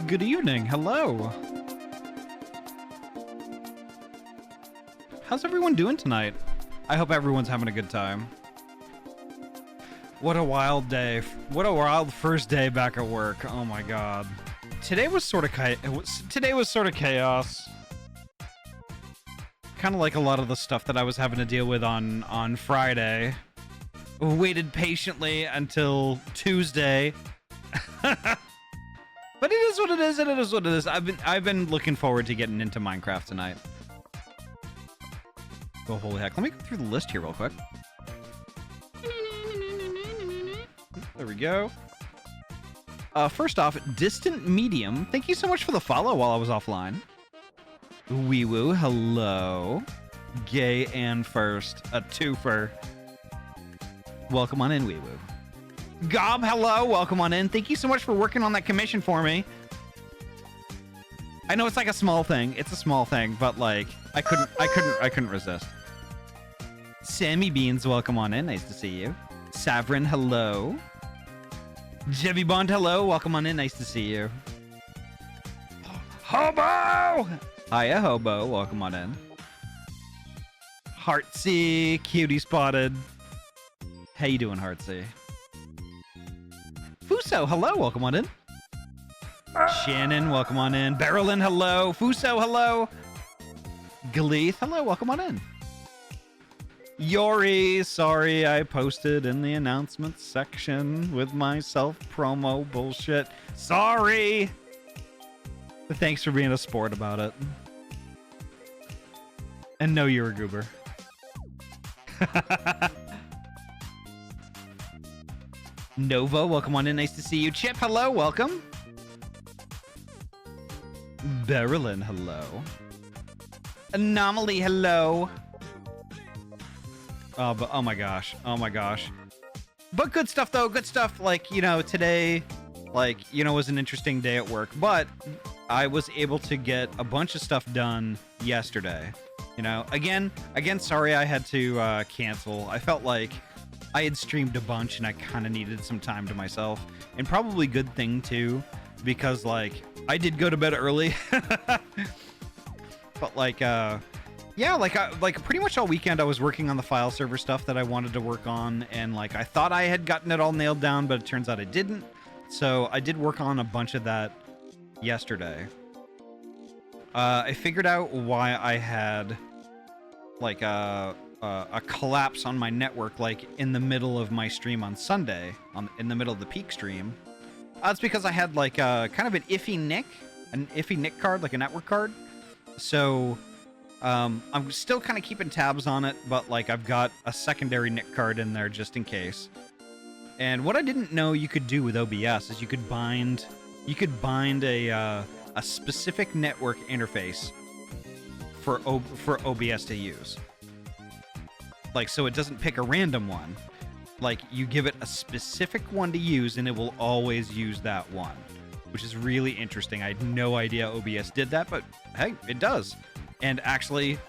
Good evening. Hello. How's everyone doing tonight? I hope everyone's having a good time. What a wild day. What a wild first day back at work. Oh my god. Today was sort of chaos. Kind of like a lot of the stuff that I was having to deal with on Friday. Waited patiently until Tuesday. But it is what it is, and it is what it is. I've been looking forward to getting into Minecraft tonight. Oh, holy heck. Let me go through the list here real quick. There we go. First off, Distant Medium. Thank you so much for the follow while I was offline. Wee Woo, hello. Gay and first. A twofer. Welcome on in, Wee Woo. Gob, hello. Welcome on in. Thank you so much for working on that commission for me. I know it's like a small thing. It's a small thing, but like I couldn't resist. Sammy Beans, welcome on in. Nice to see you. Savrin, hello. Jebby Bond, hello. Welcome on in. Nice to see you. Hobo! Hiya, Hobo. Welcome on in. Heartsy, cutie spotted. How you doing, Heartsy? Fuso, hello. Welcome on in. Shannon, welcome on in. Barrelin, hello. Fuso, hello. Gleeth, hello. Welcome on in. Yori, sorry I posted in the announcements section with my self-promo bullshit. Sorry! Thanks for being a sport about it. And no, you're a goober. Nova, welcome on in. Nice to see you. Chip, hello. Welcome. Berylin, hello. Anomaly, hello. Oh my gosh. Oh my gosh. But good stuff though. Good stuff. Like, you know, today, like, you know, was an interesting day at work, but I was able to get a bunch of stuff done yesterday. You know, again, sorry I had to cancel. I felt like I had streamed a bunch and I kind of needed some time to myself, and probably good thing too, because like I did go to bed early. But like, yeah, like pretty much all weekend I was working on the file server stuff that I wanted to work on, and like I thought I had gotten it all nailed down, but it turns out I didn't. So I did work on a bunch of that yesterday. I figured out why I had like a collapse on my network, like in the middle of my stream on Sunday, in the middle of the peak stream. It's because I had like kind of an iffy NIC card, like a network card. So I'm still kind of keeping tabs on it, but like I've got a secondary NIC card in there just in case. And what I didn't know you could do with OBS is you could bind a specific network interface for OBS to use. Like, so it doesn't pick a random one. Like, you give it a specific one to use and it will always use that one, which is really interesting. I had no idea OBS did that, but hey, it does. And actually,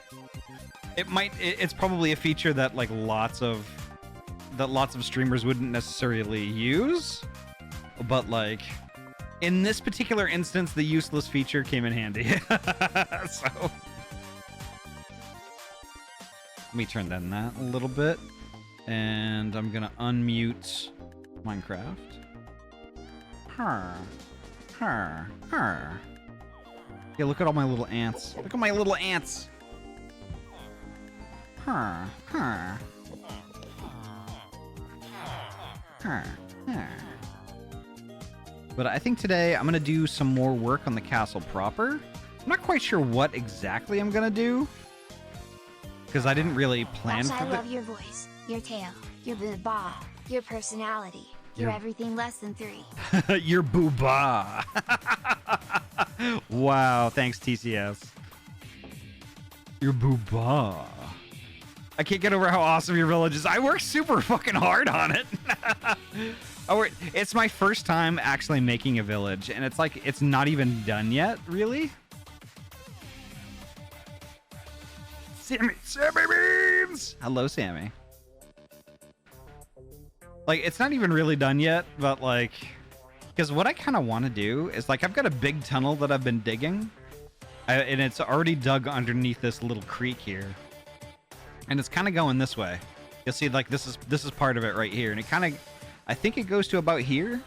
it's probably a feature that like lots of streamers wouldn't necessarily use, but like in this particular instance, the useless feature came in handy. So let me turn down that a little bit, and I'm gonna unmute Minecraft. Yeah, look at all my little ants. Look at my little ants. But I think today I'm gonna do some more work on the castle proper. I'm not quite sure what exactly I'm gonna do, because I didn't really plan for I love your voice, your tail, your boo-bah, your personality. You're everything less than 3. Your boo-bah. Wow, thanks TCS. Your boo-bah. I can't get over how awesome your village is. I worked super fucking hard on it. It's my first time actually making a village, and it's like it's not even done yet, really. Sammy Beans! Hello, Sammy. Like, it's not even really done yet, but like, Because what I kind of want to do is, like, I've got a big tunnel that I've been digging. And it's already dug underneath this little creek here. And it's kind of going this way. You'll see, like, this is part of it right here. And it kind of, I think it goes to about here.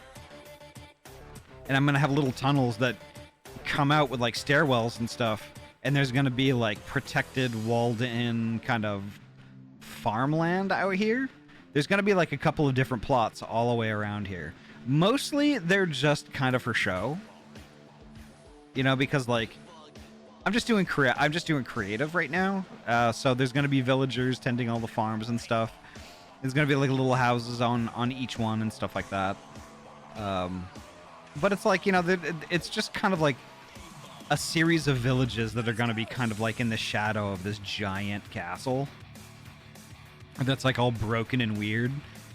And I'm going to have little tunnels that come out with, like, stairwells and stuff. And there's going to be, like, protected, walled-in kind of farmland out here. There's going to be, like, a couple of different plots all the way around here. Mostly, they're just kind of for show. You know, because, like, I'm just doing creative right now. So there's going to be villagers tending all the farms and stuff. There's going to be, like, little houses on each one and stuff like that. But it's like, you know, it's just kind of like a series of villages that are going to be kind of like in the shadow of this giant castle. That's, like, all broken and weird.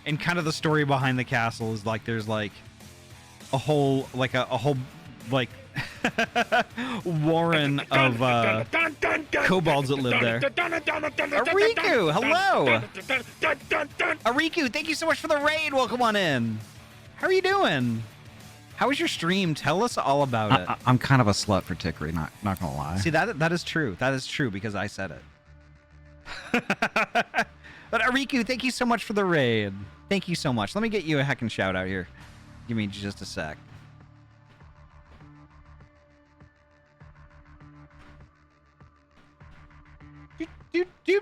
And kind of the story behind the castle is, like, there's, like, a whole warren of kobolds that live there. Ariku, hello! Ariku, thank you so much for the raid. Welcome on in. How are you doing? How was your stream? Tell us all about it. I'm kind of a slut for Tickery, not gonna lie. See, that is true. That is true because I said it. But Ariku, thank you so much for the raid. Thank you so much. Let me get you a heckin' shout out here. Give me just a sec.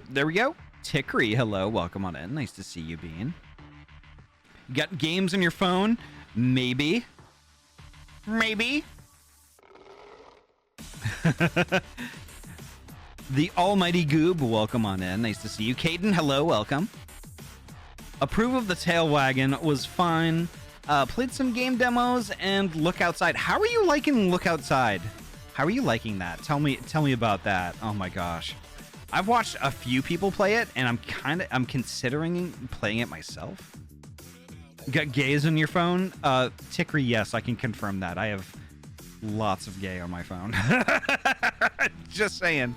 There we go. Tickery, hello. Welcome on in. Nice to see you, Bean. Got games on your phone? Maybe. Maybe. The Almighty Goob, welcome on in. Nice to see you. Caden, hello, welcome. Approve of the Tail Wagon was fine. Played some game demos and Look Outside. How are you liking Look Outside? How are you liking that? Tell me about that. Oh my gosh. I've watched a few people play it and I'm considering playing it myself. Got gays on your phone? Tickery, yes, I can confirm that. I have lots of gay on my phone. Just saying.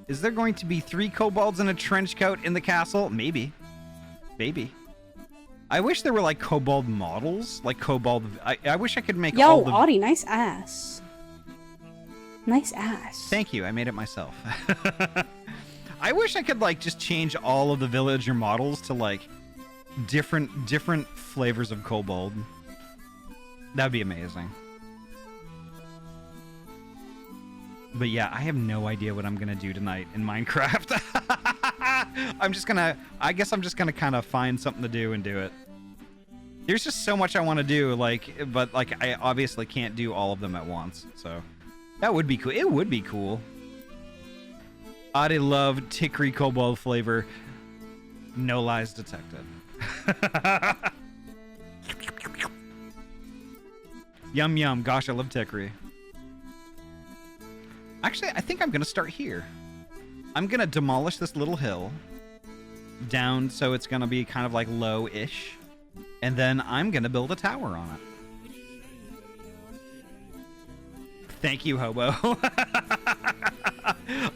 Is there going to be 3 kobolds in a trench coat in the castle? Maybe. Maybe. I wish there were, like, kobold models. Like, kobold... I wish I could make all the... Yo, Ahty, nice ass. Nice ass. Thank you. I made it myself. I wish I could, like, just change all of the villager models to, like, different flavors of kobold. That'd be amazing. But yeah, I have no idea what I'm gonna do tonight in Minecraft. I guess I'm just gonna kind of find something to do and do it. There's just so much I want to do, like, but like I obviously can't do all of them at once. So that would be cool. It would be cool. Ahty loved Tickery kobold flavor. No lies detected. Yum yum. Gosh, I love Tickery. Actually, I think I'm going to start here. I'm going to demolish this little hill down so it's going to be kind of like low-ish. And then I'm going to build a tower on it. Thank you, Hobo.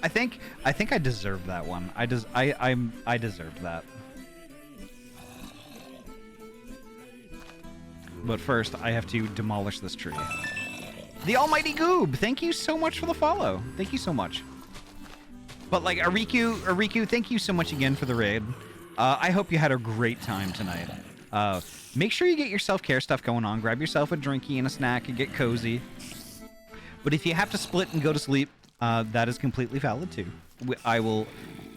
I think I deserved that one. I deserved that. But first, I have to demolish this tree. The Almighty Goob, thank you so much for the follow. Thank you so much. But like Ariku, thank you so much again for the raid. I hope you had a great time tonight. Make sure you get your self-care stuff going on. Grab yourself a drinky and a snack and get cozy. But if you have to split and go to sleep, that is completely valid too.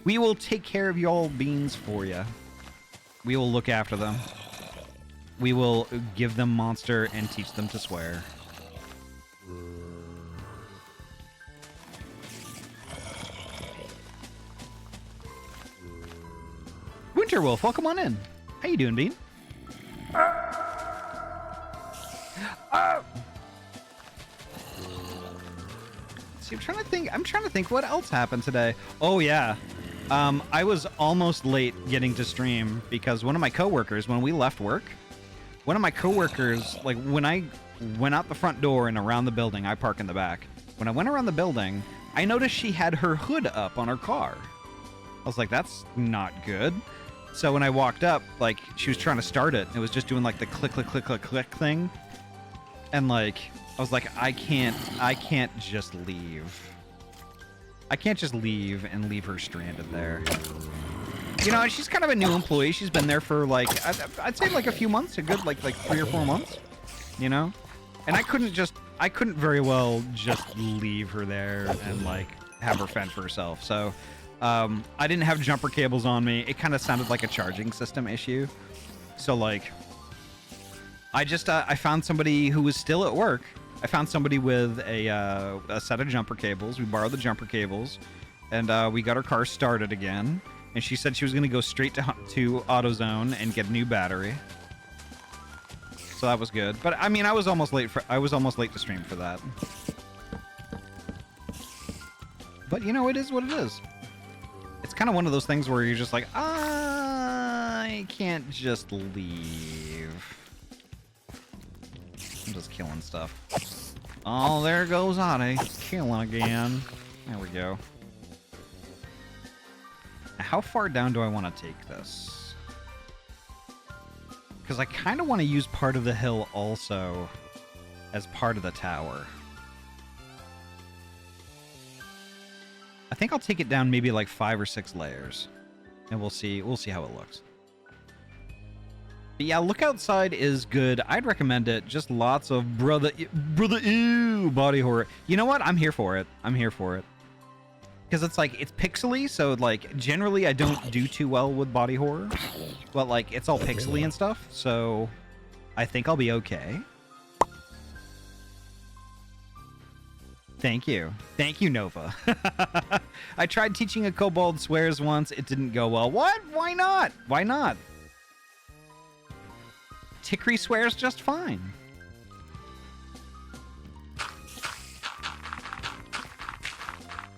We will take care of y'all beans for you. We will look after them. We will give them monster and teach them to swear. Winterwolf, welcome on in. How you doing, Bean? See, I'm trying to think what else happened today. Oh yeah. I was almost late getting to stream because one of my coworkers, when we left work, one of my coworkers, like when I went out the front door and around the building, I park in the back. When I went around the building, I noticed she had her hood up on her car. I was like, that's not good. So when I walked up, like, she was trying to start it. It was just doing like the click, click, click, click, click thing. And like, I was like, I can't just leave. I can't just leave and leave her stranded there. You know, she's kind of a new employee. She's been there for like, I'd say like a few months, a good like 3 or 4 months, you know? And I couldn't very well just leave her there and like have her fend for herself. So I didn't have jumper cables on me. It kind of sounded like a charging system issue. So like, I found somebody who was still at work. I found somebody with a set of jumper cables. We borrowed the jumper cables, and we got her car started again. And she said she was going to go straight to AutoZone and get a new battery. So that was good. But I mean, I was almost late to stream for that. But you know, it is what it is. It's kind of one of those things where you're just like, I can't just leave. I'm just killing stuff. Oh, there goes Ahty. Killing again. There we go. How far down do I want to take this? Because I kind of want to use part of the hill also as part of the tower. I think I'll take it down maybe like 5 or 6 layers. And we'll see how it looks. But yeah, look outside is good. I'd recommend it. Just lots of brother ew body horror. You know what? I'm here for it. I'm here for it. Because it's like, it's pixely, so like generally I don't do too well with body horror. But like it's all pixely and stuff, so I think I'll be okay. Thank you. Thank you, Nova. I tried teaching a kobold swears once. It didn't go well. What? Why not? Why not? Tikri swears just fine.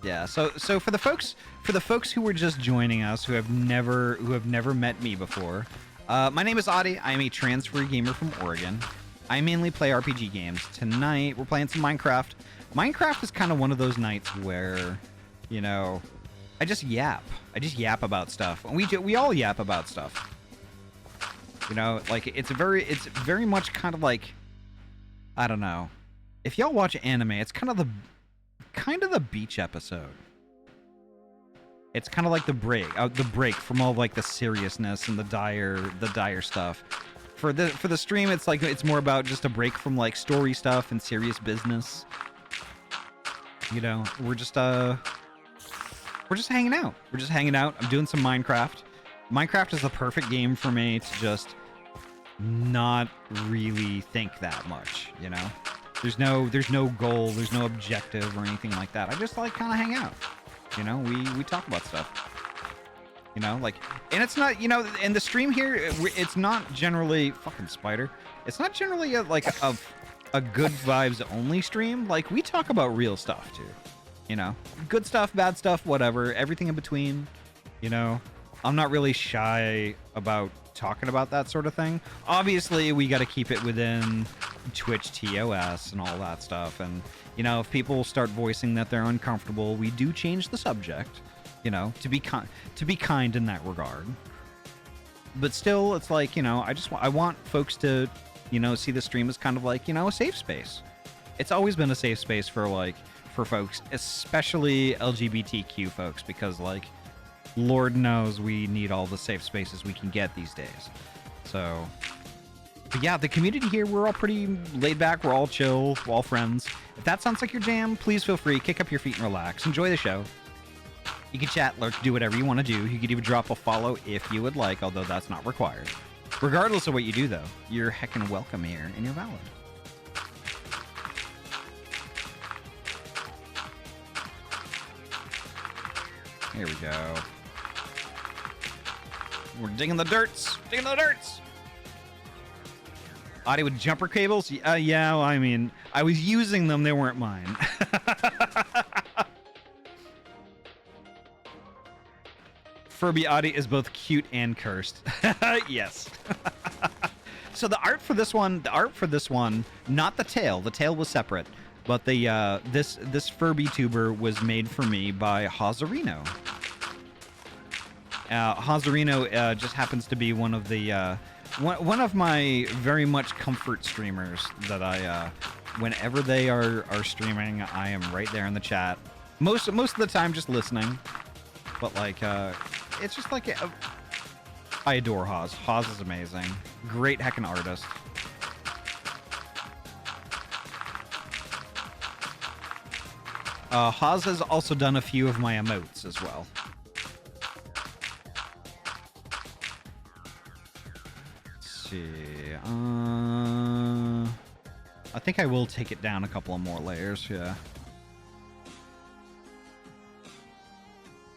Yeah, so for the folks who were just joining us, who have never met me before, my name is Ahty. I am a transfer gamer from Oregon. I mainly play RPG games. Tonight we're playing some Minecraft. Minecraft is kind of one of those nights where, you know, I just yap. I just yap about stuff. And we all yap about stuff. You know, like it's very much kind of like, I don't know. If y'all watch anime, it's kind of the beach episode. It's kind of like the break from all like the seriousness and the dire stuff. For the stream, it's like it's more about just a break from like story stuff and serious business. You know, we're just hanging out. We're just hanging out. I'm doing some Minecraft. Minecraft is the perfect game for me to just not really think that much, you know? There's no goal, there's no objective or anything like that. I just like kind of hang out. You know, we talk about stuff. You know, like, and it's not, you know, in the stream here, it's not generally fucking spider. It's not generally a good vibes only stream. Like, we talk about real stuff too. You know, good stuff, bad stuff, whatever, everything in between. You know, I'm not really shy about talking about that sort of thing. Obviously, we got to keep it within Twitch TOS and all that stuff. And, you know, if people start voicing that they're uncomfortable, we do change the subject, you know, to be kind in that regard. But still, it's like, you know, I want folks to, you know, see the stream as kind of like, you know, a safe space. It's always been a safe space for folks, especially LGBTQ folks, because like, Lord knows we need all the safe spaces we can get these days. So, but yeah, the community here, we're all pretty laid back. We're all chill. We're all friends. If that sounds like your jam, please feel free. Kick up your feet and relax. Enjoy the show. You can chat, lurk, do whatever you want to do. You could even drop a follow if you would like, although that's not required. Regardless of what you do, though, you're heckin' welcome here and you're valid. Here we go. We're digging the dirts. Digging the dirts. Ahty with jumper cables? Yeah, well, I mean, I was using them. They weren't mine. Furby Ahty is both cute and cursed. Yes. So the art for this one, not the tail. The tail was separate. But the this Furby tuber was made for me by Hazarino. Hazarino just happens to be one of the one of my very much comfort streamers that I whenever they are streaming, I am right there in the chat. Most of the time just listening. But like it's just like I adore Haz. Haz is amazing. Great heckin' artist. Haz has also done a few of my emotes as well. Let's see. I think I will take it down a couple of more layers, yeah.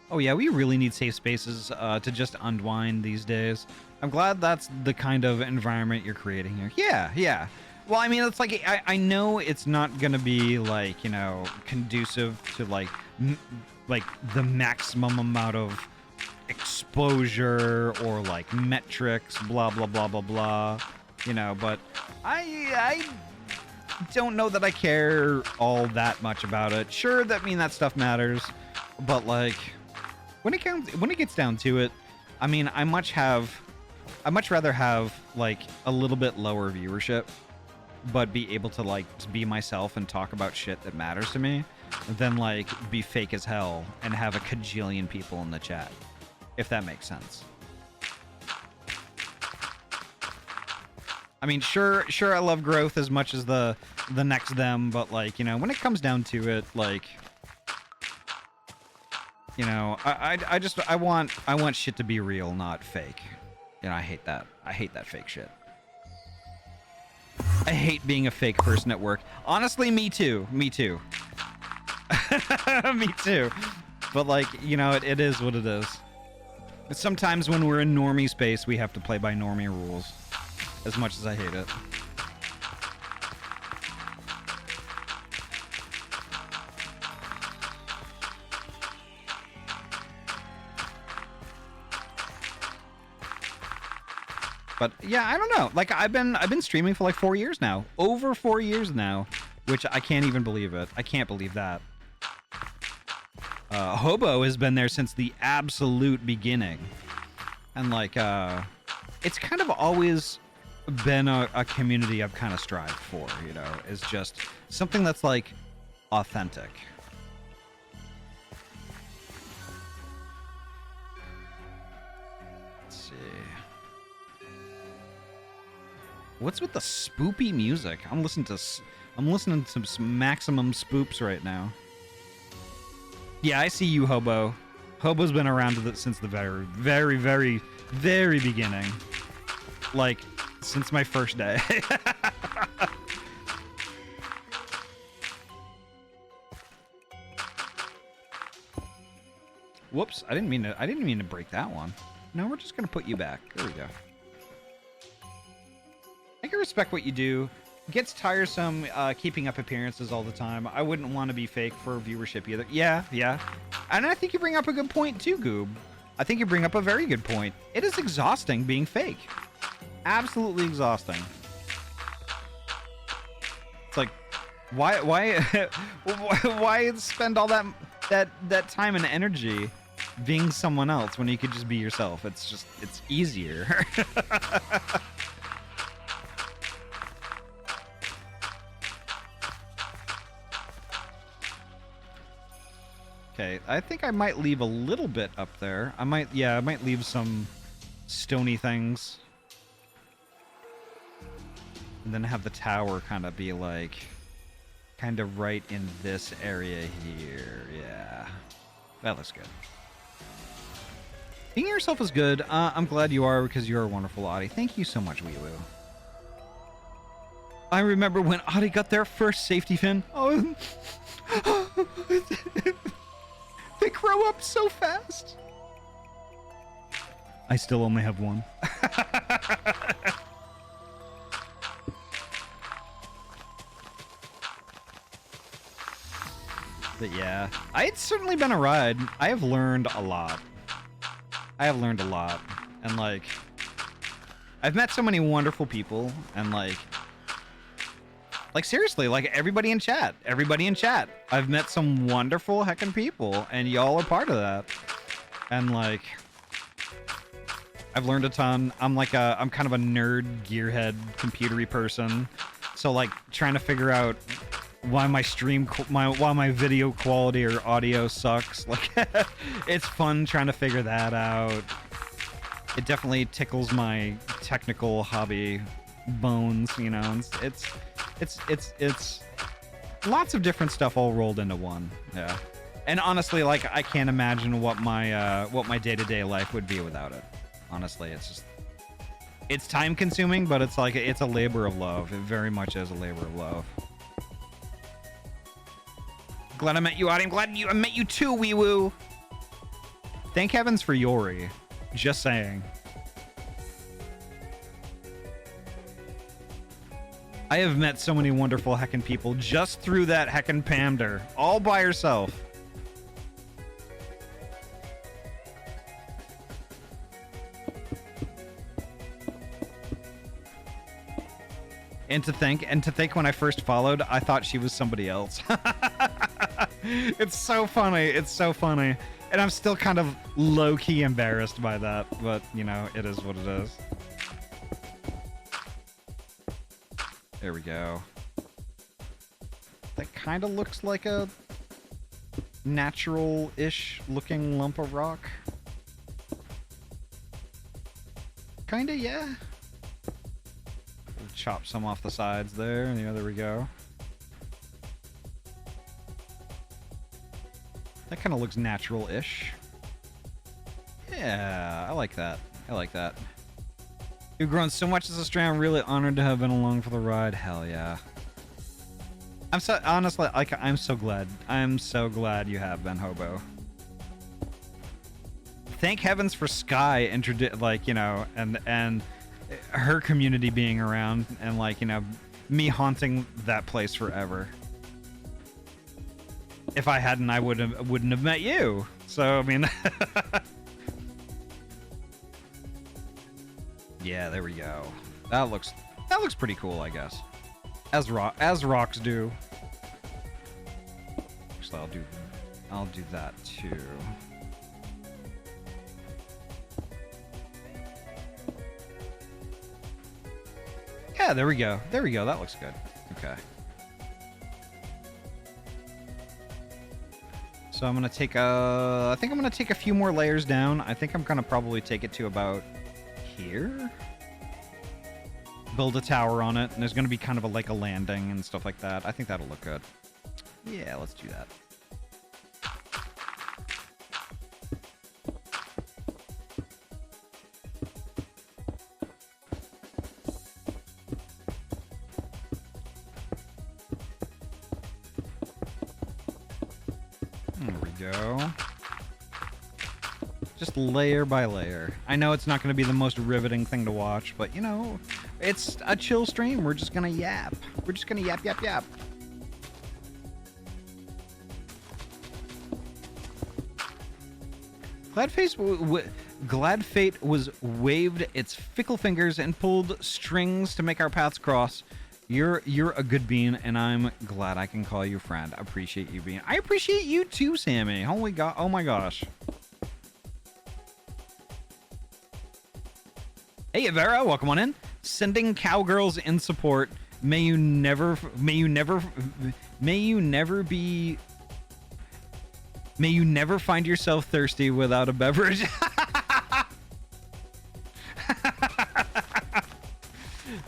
Oh yeah, we really need safe spaces to just unwind these days. I'm glad that's the kind of environment you're creating here. Yeah, yeah. Well, I mean, it's like, I know it's not going to be, like, you know, conducive to, like, the maximum amount of exposure or, like, metrics, blah, blah, blah, blah, blah, you know, but I don't know that I care all that much about it. Sure, that stuff matters, but, like, when it gets down to it, I mean, I much rather have, like, a little bit lower viewership, but be able to, like, be myself and talk about shit that matters to me than, like, be fake as hell and have a cajillion people in the chat, if that makes sense. I mean, sure, I love growth as much as the next them, but, like, you know, when it comes down to it, like, you know, I want shit to be real, not fake. You know, I hate that. I hate that fake shit. I hate being a fake person at work. Honestly, me too. Me too. Me too. But, like, you know, it is what it is. But sometimes when we're in normie space, we have to play by normie rules. As much as I hate it. But yeah, I don't know. Like, I've been streaming for like 4 years now. Over 4 years now, which I can't even believe it. I can't believe that. Hobo has been there since the absolute beginning. And like, it's kind of always been a community I've kind of strived for, you know, is just something that's like authentic. What's with the spoopy music? I'm listening to some maximum spoops right now. Yeah, I see you, Hobo. Hobo's been around since the very, very, very, very beginning. Like, since my first day. Whoops! I didn't mean to break that one. No, we're just gonna put you back. There we go. I can respect what you do. It gets tiresome keeping up appearances all the time. I wouldn't want to be fake for viewership either. Yeah, yeah. And I think you bring up a good point too, Goob. I think you bring up a very good point. It is exhausting being fake. Absolutely exhausting. It's like, why spend all that time and energy being someone else when you could just be yourself? It's easier. Okay, I think I might leave a little bit up there. I might leave some stony things. And then have the tower kind of be like, kind of right in this area here. Yeah, that looks good. Being yourself is good. I'm glad you are, because you're a wonderful Ahty. Thank you so much, Weewoo. I remember when Ahty got their first safety fin. Oh, they grow up so fast. I still only have one. But yeah, it's certainly been a ride. I have learned a lot. And like, I've met so many wonderful people, and like seriously, like everybody in chat. I've met some wonderful heckin' people, and y'all are part of that. And like, I've learned a ton. I'm kind of a nerd, gearhead, computery person. So like trying to figure out why my video quality or audio sucks. Like it's fun trying to figure that out. It definitely tickles my technical hobby bones, you know. It's lots of different stuff all rolled into one. Yeah. And honestly, like I can't imagine what my day-to-day life would be without it. Honestly, it's time consuming, but it's like it's a labor of love. It very much is a labor of love. Glad I met you, Ahty. I'm glad I met you too, wee woo. Thank heavens for Yori. Just saying. I have met so many wonderful heckin' people just through that heckin' pander, all by herself. And to think when I first followed, I thought she was somebody else. It's so funny. It's so funny. And I'm still kind of low-key embarrassed by that, but, you know, it is what it is. There we go. That kind of looks like a natural-ish looking lump of rock. Kinda, yeah. Chop some off the sides there. Yeah, there we go. That kind of looks natural-ish. Yeah, I like that. I like that. You've grown so much as a stray. I'm really honored to have been along for the ride. Hell yeah. I'm so honestly, like, I'm so glad. I'm so glad you have been, Hobo. Thank heavens for Sky like, you know, and her community being around and like, you know, me haunting that place forever. If I hadn't, I wouldn't have met you. So I mean, yeah, there we go. That looks pretty cool, I guess. As rocks do. Actually, I'll do that too. Yeah, there we go. There we go. That looks good. Okay. So I'm gonna take I think I'm gonna take a few more layers down. I think I'm gonna probably take it to about here. Build a tower on it, and there's gonna be kind of like a landing and stuff like that. I think that'll look good. Yeah, let's do that. Go. Just layer by layer. I know it's not going to be the most riveting thing to watch, but you know, it's a chill stream. We're just going to yap. We're just going to yap, yap, yap. Glad fate was waved its fickle fingers and pulled strings to make our paths cross. You're a good bean, and I'm glad I can call you friend. I appreciate you being. I appreciate you too, Sammy. Holy God! Oh my gosh. Hey, Vera, welcome on in. Sending cowgirls in support. May you never find yourself thirsty without a beverage.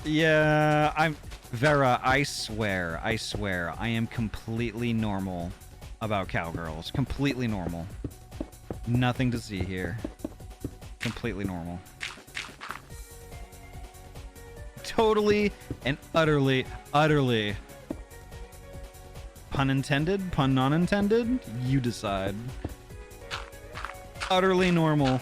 Yeah, Vera, I swear, I am completely normal about cowgirls. Completely normal. Nothing to see here. Completely normal. Totally and utterly. Pun intended? Pun non-intended? You decide. Utterly normal.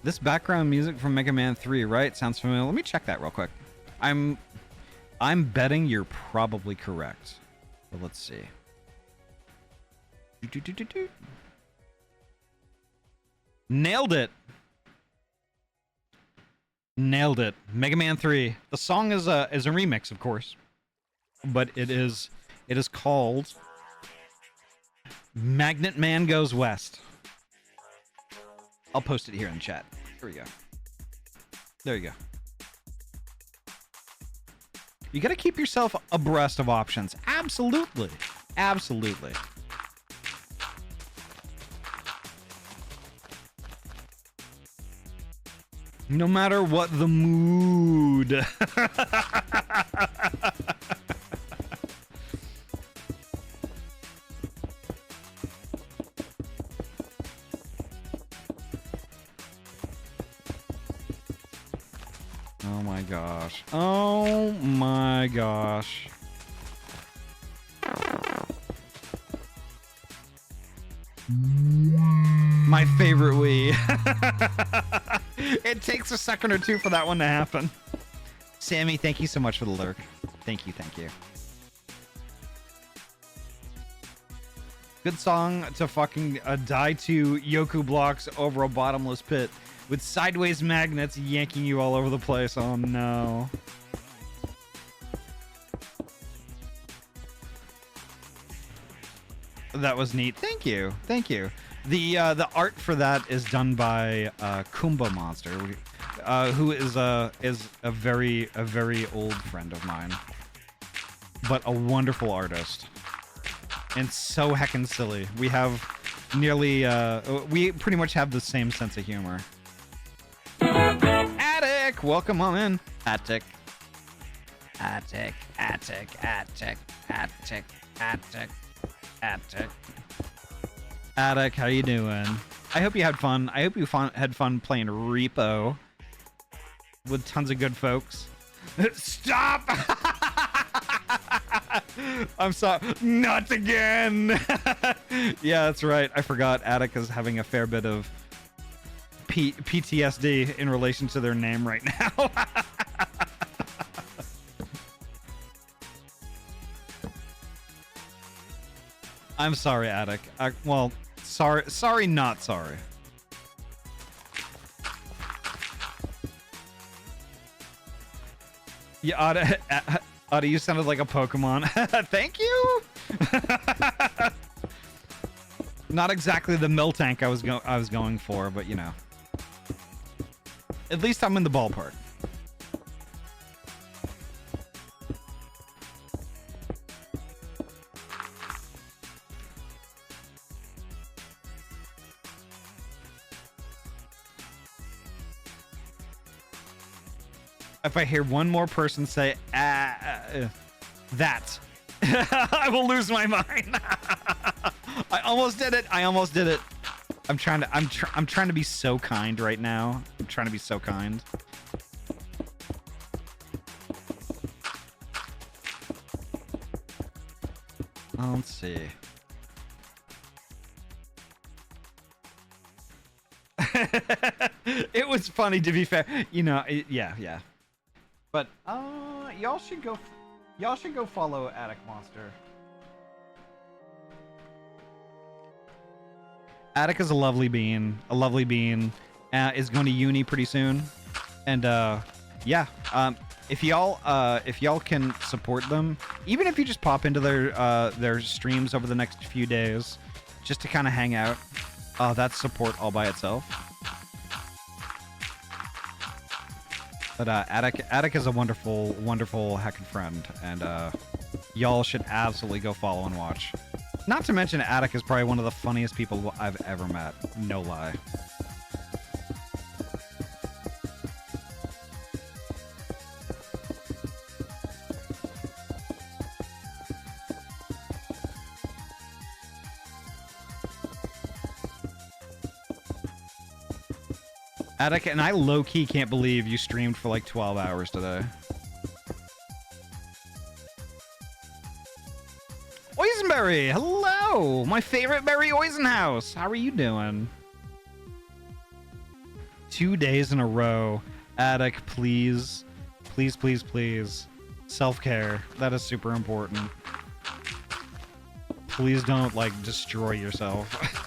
This background music from Mega Man 3, right? Sounds familiar. Let me check that real quick. I'm betting you're probably correct. But let's see. Nailed it. Nailed it. Mega Man 3. The song is a remix, of course. but it is called Magnet Man Goes West. I'll post it here in the chat. Here we go. There you go. You got to keep yourself abreast of options. Absolutely. Absolutely. No matter what the mood. Oh my gosh. Oh my gosh. My favorite Wii. It takes a second or two for that one to happen. Sammy, thank you so much for the lurk. Thank you, thank you. Good song to fucking die to Yoku blocks over a bottomless pit with sideways magnets yanking you all over the place. Oh no. That was neat. Thank you. Thank you. The art for that is done by Kumba Monster, who is a very old friend of mine, but a wonderful artist and so heckin' silly. We have nearly we pretty much have the same sense of humor. Attic, welcome on in. Attic. Attic. Attic. Attic. Attic. Attic. Attic. Attic, how you doing? I hope you had fun. I hope you had fun playing Repo with tons of good folks. Stop! I'm sorry. Not again! Yeah, that's right. I forgot Attic is having a fair bit of PTSD in relation to their name right now. I'm sorry, Attic. Well, sorry, not sorry. Yeah, Ahty, you sounded like a Pokemon. Thank you. Not exactly the Miltank I was going for, but you know. At least I'm in the ballpark. If I hear one more person say that, I will lose my mind. I almost did it. I almost did it. I'm trying to be so kind right now. I'm trying to be so kind. Let's see. It was funny, to be fair. You know, yeah. But y'all should go follow Attic Monster. Attic is a lovely bean. Is going to uni pretty soon, and yeah. If y'all can support them, even if you just pop into their streams over the next few days, just to kind of hang out, that's support all by itself. But Attic is a wonderful heckin' friend, and y'all should absolutely go follow and watch. Not to mention, Attic is probably one of the funniest people I've ever met. No lie. Attic, and I low-key can't believe you streamed for like 12 hours today. Oisenberry, hello! My favorite Berry Oisenhouse. How are you doing? 2 days in a row. Attic, please. Please. Self-care. That is super important. Please don't, like, destroy yourself.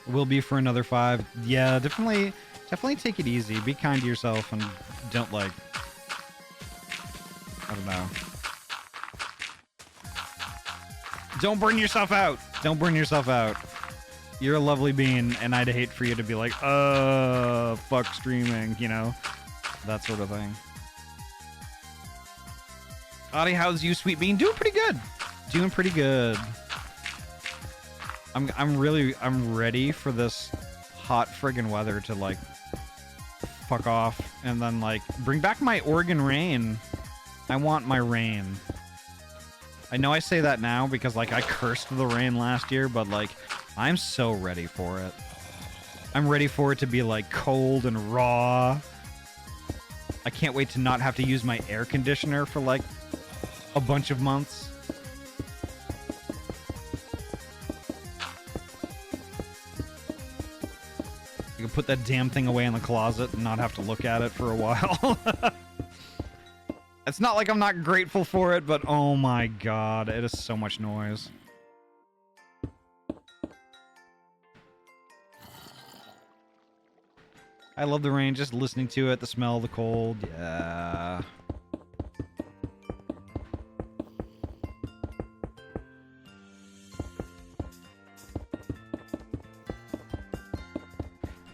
Will be for another 5. Yeah, definitely take it easy. Be kind to yourself and don't like, I don't know. Don't burn yourself out. Don't burn yourself out. You're a lovely being, and I'd hate for you to be like, fuck streaming, you know? That sort of thing. Ahty, how's you, sweet bean? Doing pretty good. Doing pretty good. I'm ready for this hot friggin' weather to like fuck off and then like bring back my Oregon rain. I want my rain. I know I say that now because like I cursed the rain last year, but like I'm so ready for it. I'm ready for it to be like cold and raw. I can't wait to not have to use my air conditioner for like a bunch of months. You can put that damn thing away in the closet and not have to look at it for a while. It's not like I'm not grateful for it, but oh my god, it is so much noise. I love the rain, just listening to it, the smell of the cold, yeah.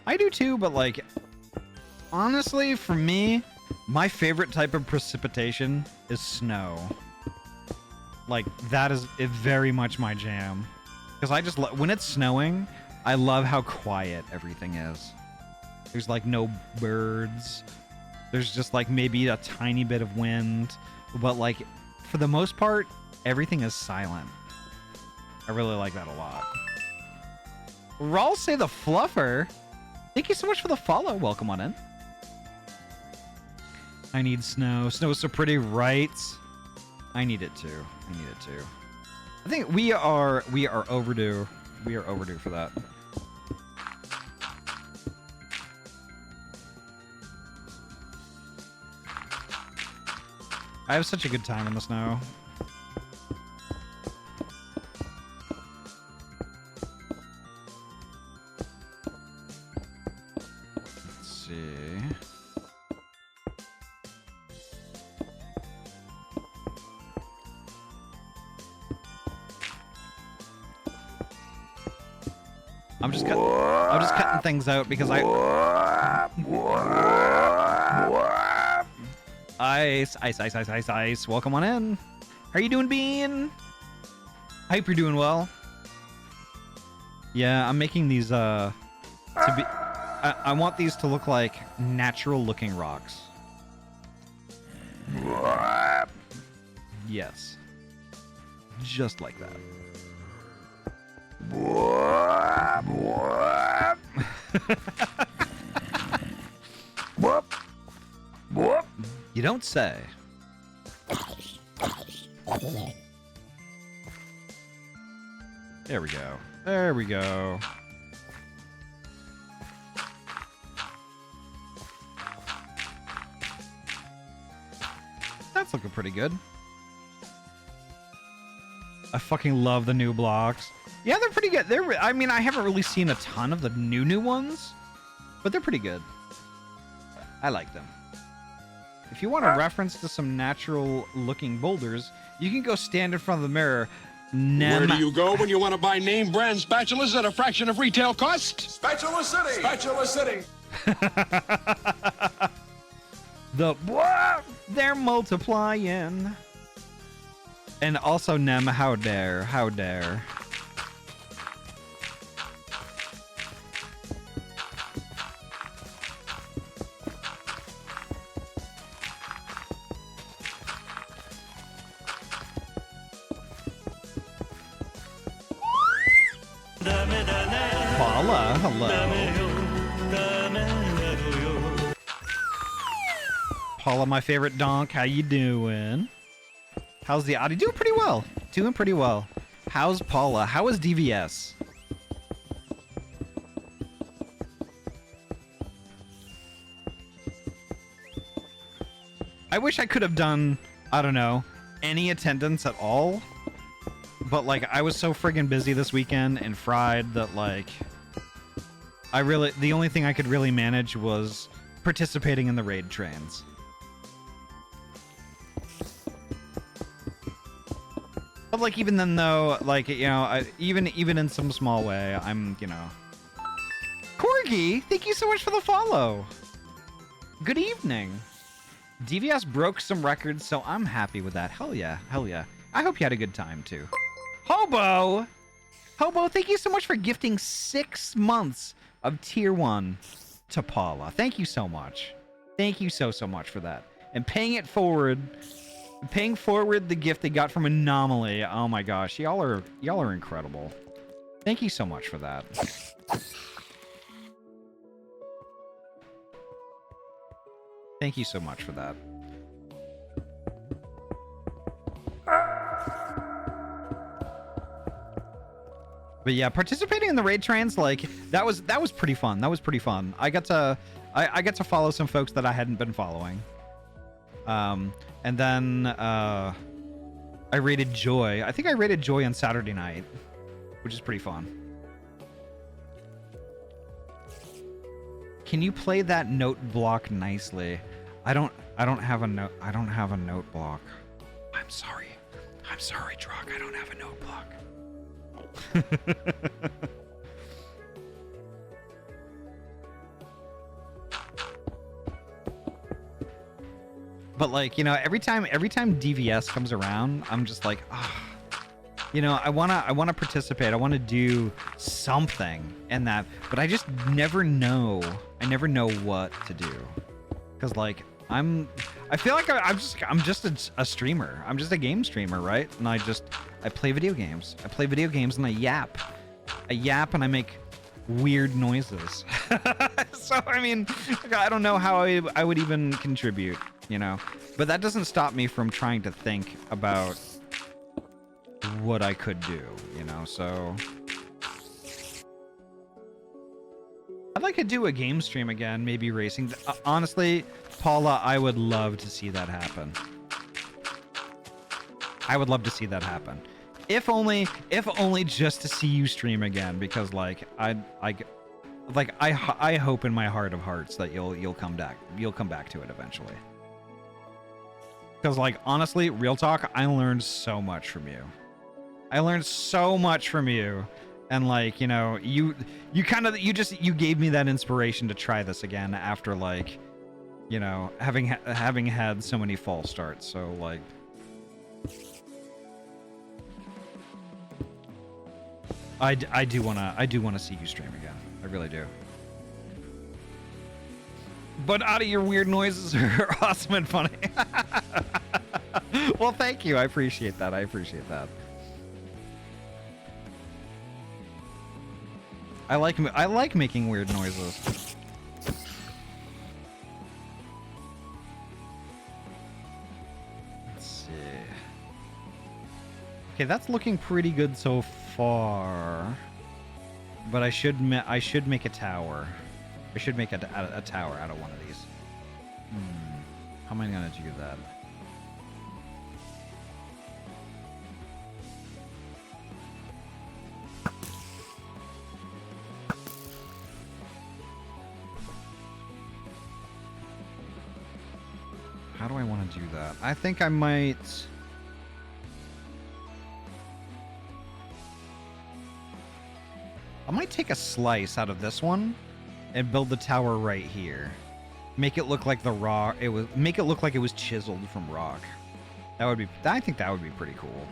I do too, but like, honestly, for me, my favorite type of precipitation is snow. Like, that is very much my jam. Because I just, when it's snowing, I love how quiet everything is. There's like no birds. There's just like maybe a tiny bit of wind. But like, for the most part, everything is silent. I really like that a lot. Rawl say the fluffer. Thank you so much for the follow. Welcome on in. I need snow. Snow's so pretty, right? I need it too. I need it too. I think we are overdue. We are overdue for that. I have such a good time in the snow. I'm just cutting things out because Ice. Welcome on in. How are you doing, Bean? I hope you're doing well. Yeah, I'm making these to be. I want these to look like natural-looking rocks. Yes, just like that. You don't say. There we go. There we go. That's looking pretty good. I fucking love the new blocks. Yeah, they're pretty good. I mean, I haven't really seen a ton of the new ones, but they're pretty good. I like them. If you want a reference to some natural-looking boulders, you can go stand in front of the mirror. Where do you go when you want to buy name brand spatulas at a fraction of retail cost? Spatula City! Spatula City! They're multiplying. And also, Nem, how dare, how dare. Paula, hello. Paula, my favorite donk, how you doing? How's the Ahty? Doing pretty well. Doing pretty well. How's Paula? How is DVS? I wish I could have done, I don't know, any attendance at all. But, like, I was so friggin' busy this weekend and fried that, like, the only thing I could really manage was participating in the raid trains. But like even then though, like, you know, even in some small way, I'm, you know. Corgi, thank you so much for the follow. Good evening. DVS broke some records, so I'm happy with that. Hell yeah, hell yeah. I hope you had a good time too. Hobo, thank you so much for gifting 6 months of tier 1 to Paula. Thank you so much. Thank you so much for that. And paying forward the gift they got from Anomaly. Oh my gosh, y'all are incredible. Thank you so much for that. Thank you so much for that. But yeah, participating in the raid trains, like that was pretty fun. That was pretty fun. I got to follow some folks that I hadn't been following. And then I raided Joy. I think I raided Joy on Saturday night, which is pretty fun. Can you play that note block nicely? I don't have a note. I don't have a note block. I'm sorry, Drock. I don't have a note block. But like, you know, every time DVS comes around, I'm just like, ah, you know, I wanna participate. I wanna do something in that, but I just never know. I never know what to do, cause like I feel like I'm just a streamer. I'm just a game streamer, right? And I play video games. I play video games and I yap and I make weird noises. So I mean, I don't know how I would even contribute, you know, but that doesn't stop me from trying to think about what I could do, you know. So I'd like to do a game stream again, maybe racing. Honestly, Paula, I would love to see that happen. I would love to see that happen. If only just to see you stream again, because like I hope in my heart of hearts that you'll come back to it eventually. Because like honestly, real talk, I learned so much from you. And like, you know, you gave me that inspiration to try this again after like, you know, having had so many false starts. So like, I do wanna see you stream again. I really do. But Ahty, your weird noises are awesome and funny. Well, thank you. I appreciate that. I like making weird noises. Let's see. Okay, that's looking pretty good so far. But I should make a tower. I should make a tower out of one of these. How am I gonna do that? How do I want to do that? I think I might... take a slice out of this one and build the tower right here. Make it look like the rock. Make it look like it was chiseled from rock. I think that would be pretty cool.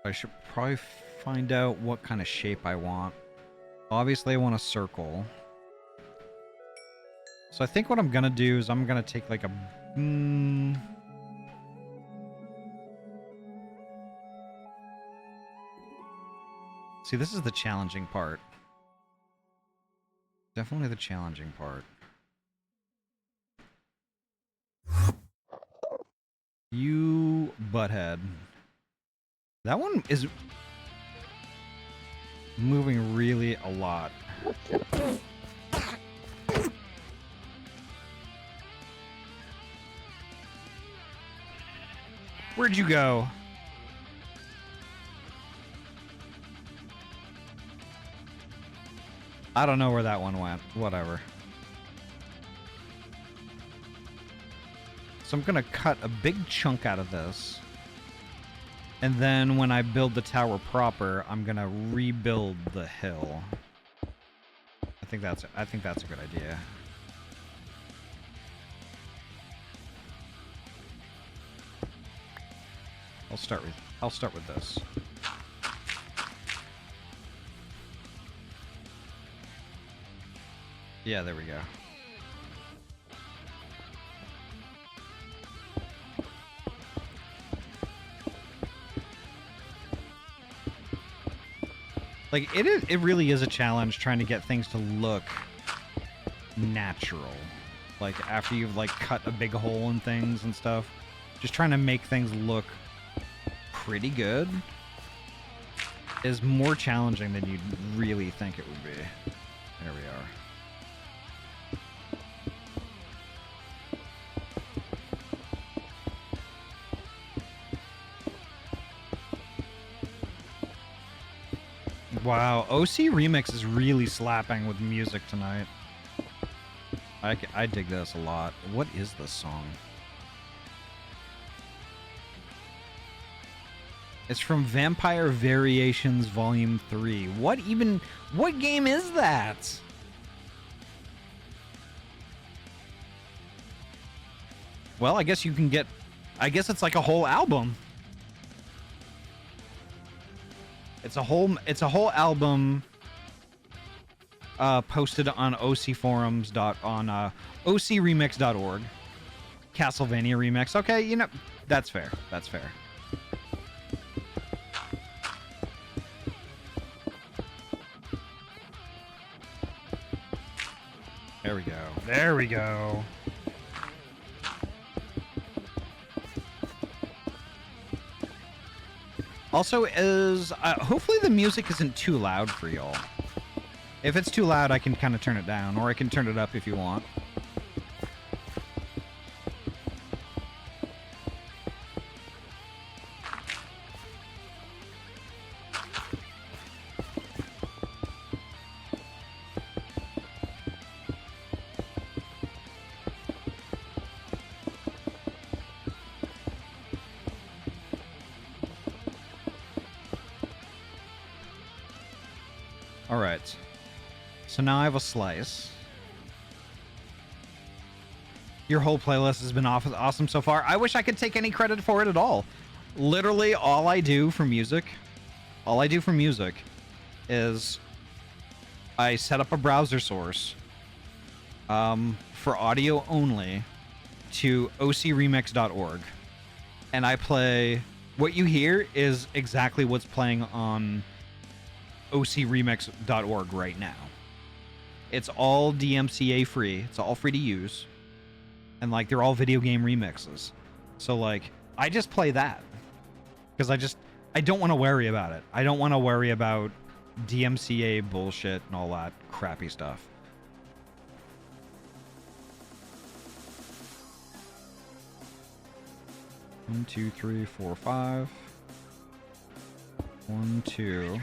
I should probably find out what kind of shape I want. Obviously, I want a circle. So I think what I'm gonna do is I'm gonna take like a... See, this is the challenging part. Definitely the challenging part. You butthead. That one is moving really a lot. Where'd you go? I don't know where that one went. Whatever. So I'm gonna cut a big chunk out of this. And then when I build the tower proper, I'm gonna rebuild the hill. I think that's a good idea. I'll start with this. Yeah, there we go. Like it really is a challenge trying to get things to look natural. Like after you've like cut a big hole in things and stuff, just trying to make things look pretty good is more challenging than you'd really think it would be. There we are. Wow, OC Remix is really slapping with music tonight. I dig this a lot. What is this song? It's from Vampire Variations Volume 3. What game is that? Well, I guess it's like a whole album. It's a whole album posted on ocforums.ocremix.org. Castlevania Remix. Okay, you know, that's fair. That's fair. There we go. There we go. Also, hopefully the music isn't too loud for y'all. If it's too loud, I can kind of turn it down, or I can turn it up if you want. Alright. So now I have a slice. Your whole playlist has been awesome so far. I wish I could take any credit for it at all. Literally, all I do for music is I set up a browser source for audio only to ocremix.org. And I play... What you hear is exactly what's playing on ocremix.org right now. It's all DMCA free. It's all free to use. And like they're all video game remixes. So like I just play that because I don't want to worry about it. I don't want to worry about DMCA bullshit and all that crappy stuff. One, two, three, four, five. 1, 2.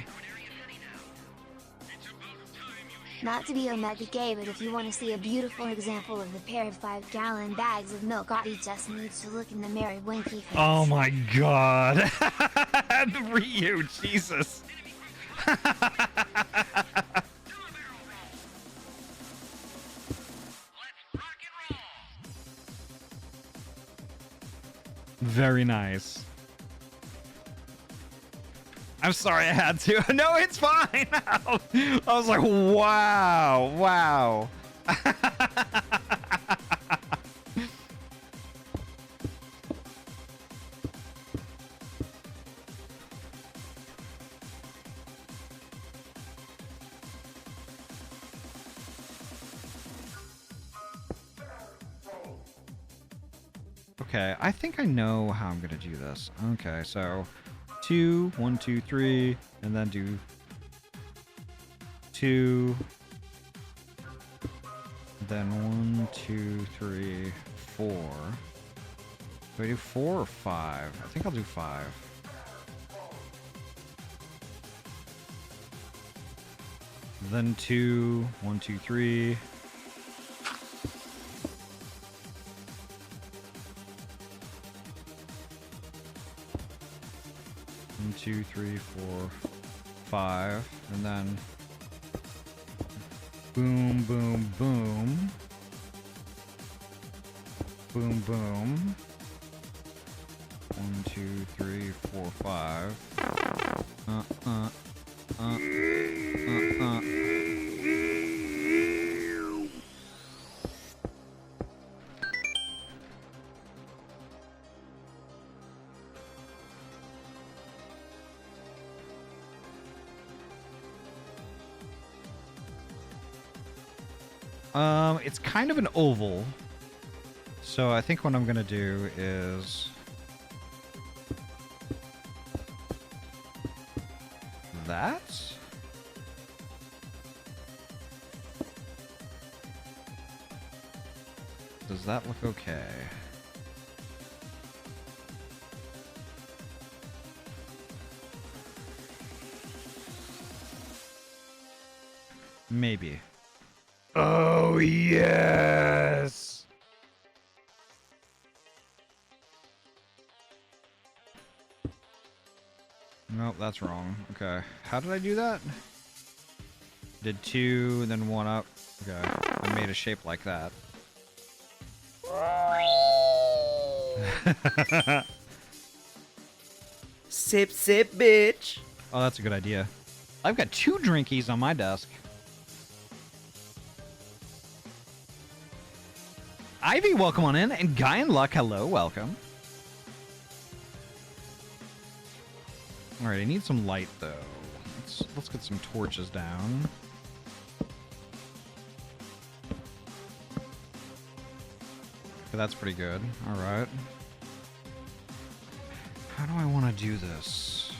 Not to be omega gay, but if you want to see a beautiful example of the pair of 5-gallon bags of milk, Ahty just needs to look in the mirror winky face. Oh my god. Ryu, Jesus. Very nice. I'm sorry I had to. No, it's fine. I was like, wow, wow. Okay, I think I know how I'm gonna do this. Okay, so 2, 1, 2, 3, and then do 2, then 1, 2, 3, 4. Do I do 4 or 5? I think I'll do 5. Then 2. 1, 2, 3. One, 2, 3, 4, 5, and then boom, boom, boom, boom, boom. 1, 2, 3, 4, 5. It's kind of an oval. So I think what I'm gonna do is that. Does that look okay? Maybe. Oh, yes! Nope, that's wrong. Okay. How did I do that? Did 2, and then 1 up. Okay. I made a shape like that. Sip, sip, bitch. Oh, that's a good idea. I've got 2 drinkies on my desk. Ivy, welcome on in, and Guy and Luck, hello, welcome. All right, I need some light though. Let's get some torches down. Okay, that's pretty good. All right. How do I want to do this?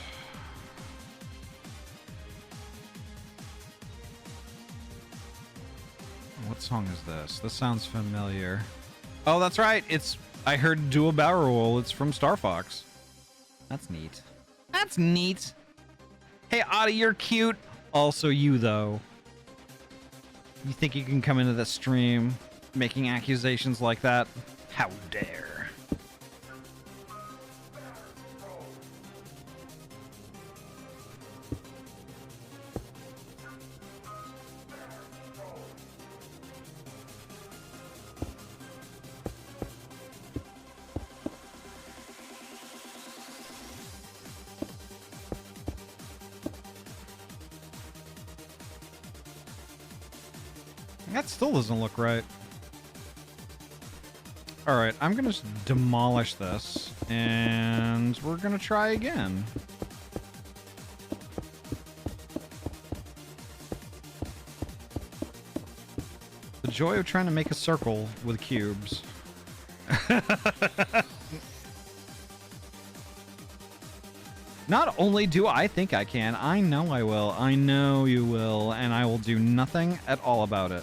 What song is this? This sounds familiar. Oh, that's right. I heard Do a Barrel Roll. It's from Star Fox. That's neat. That's neat. Hey, Ahty, you're cute. Also you, though. You think you can come into the stream making accusations like that? How dare. That still doesn't look right. All right, I'm gonna just demolish this, and we're gonna try again. The joy of trying to make a circle with cubes. Not only do I think I can, I know I will. I know you will, and I will do nothing at all about it.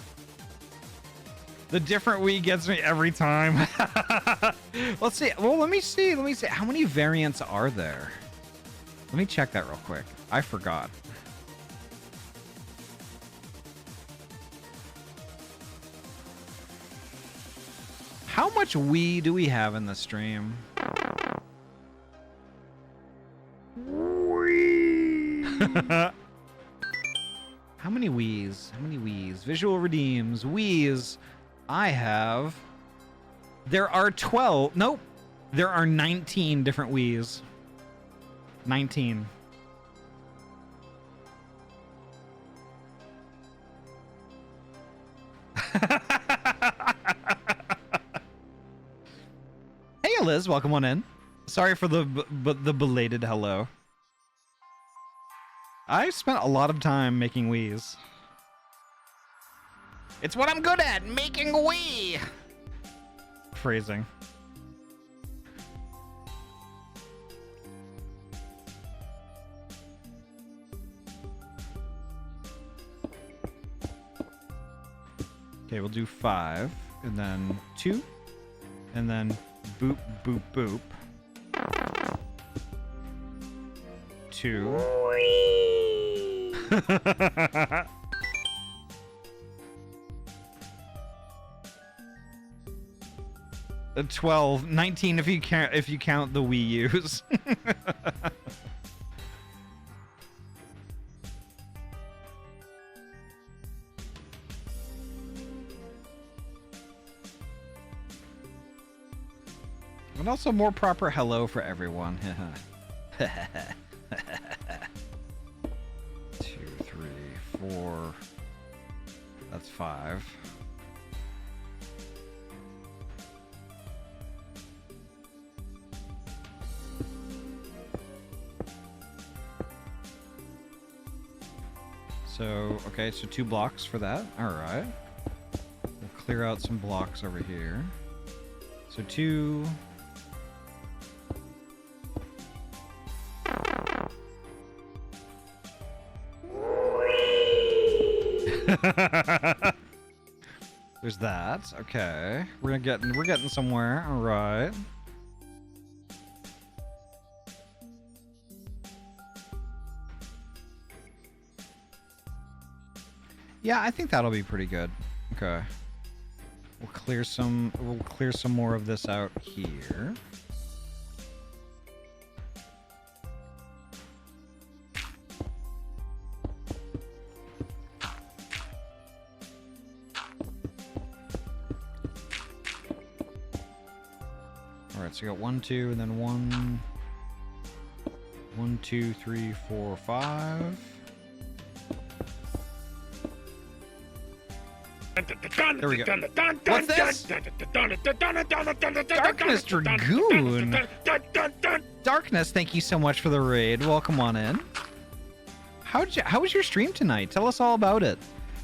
The different Wii gets me every time. Let's see. Well, let me see. Let me see. How many variants are there? Let me check that real quick. I forgot. How much Wii do we have in the stream? How many Wiis? How many Wiis? Visual redeems. Wiis. I have... There are 12... Nope. There are 19 different Wiis. 19. Hey, Liz. Welcome on in. Sorry for the belated hello. I spent a lot of time making Wiis. It's what I'm good at, making Wii. Phrasing. Okay, we'll do 5, and then 2, and then boop, boop, boop. 2. 12, 19 if you count the Wii U's. And also more proper hello for everyone. 2, 3, 4. That's 5. So, okay, so 2 blocks for that. All right. We'll clear out some blocks over here. So 2. There's that. Okay. We're getting somewhere. All right. Yeah, I think that'll be pretty good. Okay. We'll clear some more of this out here. Alright, so you got 1, 2, and then 1, 2, 3, 4, 5. There we go. What's this? Darkness Dragoon. Darkness, thank you so much for the raid. Welcome on in. How was your stream tonight? Tell us all about it.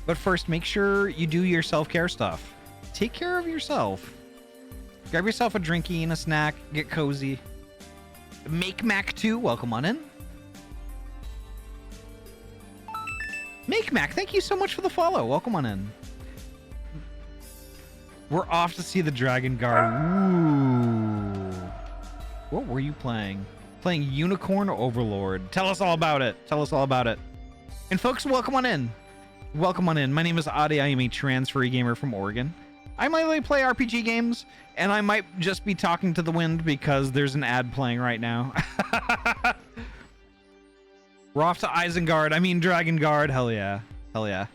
But first, make sure you do your self-care stuff. Take care of yourself. Grab yourself a drinky and a snack. Get cozy. Make Mac 2, welcome on in. Make Mac, thank you so much for the follow. Welcome on in. We're off to see the Dragon Guard. Ooh. What were you playing? Playing Unicorn Overlord. Tell us all about it. Tell us all about it. And folks, welcome on in. Welcome on in. My name is Ahty. I am a trans-free gamer from Oregon. I mainly play RPG games, and I might just be talking to the wind because there's an ad playing right now. We're off to Dragon Guard. Hell yeah. Hell yeah.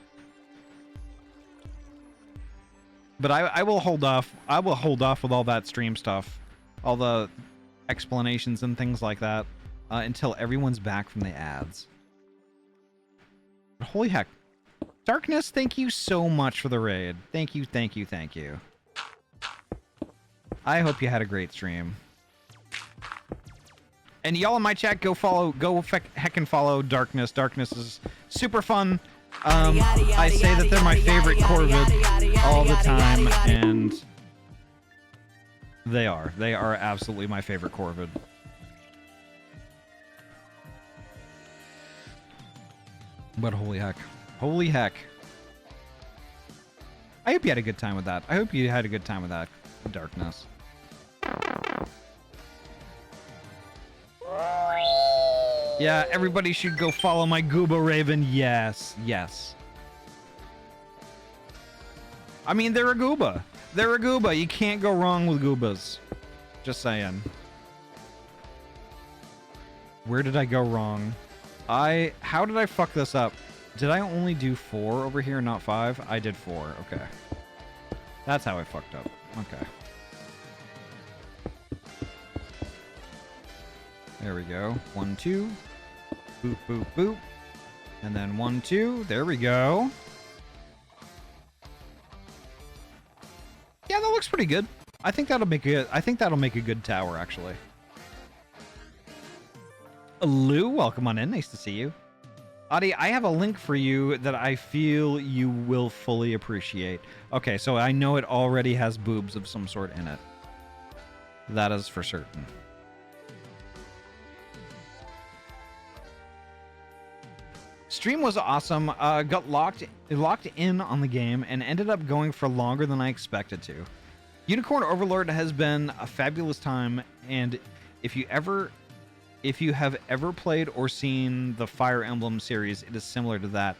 But I will hold off. I will hold off with all that stream stuff, all the explanations and things like that, until everyone's back from the ads. But holy heck. Darkness, thank you so much for the raid. Thank you, thank you, thank you. I hope you had a great stream. And y'all in my chat, go heckin' follow Darkness. Darkness is super fun. I say that they're my favorite Corvid all the time, and they are. They are absolutely my favorite Corvid. But holy heck. Holy heck. I hope you had a good time with that. I hope you had a good time with that, Darkness. Yeah, everybody should go follow my Gooba Raven. Yes, yes. I mean, they're a Gooba. They're a Gooba. You can't go wrong with Goobas. Just saying. Where did I go wrong? How did I fuck this up? Did I only do 4 over here, not 5? I did 4. Okay. That's how I fucked up. Okay. There we go. 1, 2. Boop, boop, boop. And then 1, 2. There we go. Yeah, that looks pretty good. I think that'll make a good tower, actually. Lou, welcome on in. Nice to see you. Ahty, I have a link for you that I feel you will fully appreciate. Okay, so I know it already has boobs of some sort in it. That is for certain. Stream was awesome. Got locked in on the game and ended up going for longer than I expected to. Unicorn Overlord has been a fabulous time, and if you have ever played or seen the Fire Emblem series, it is similar to that.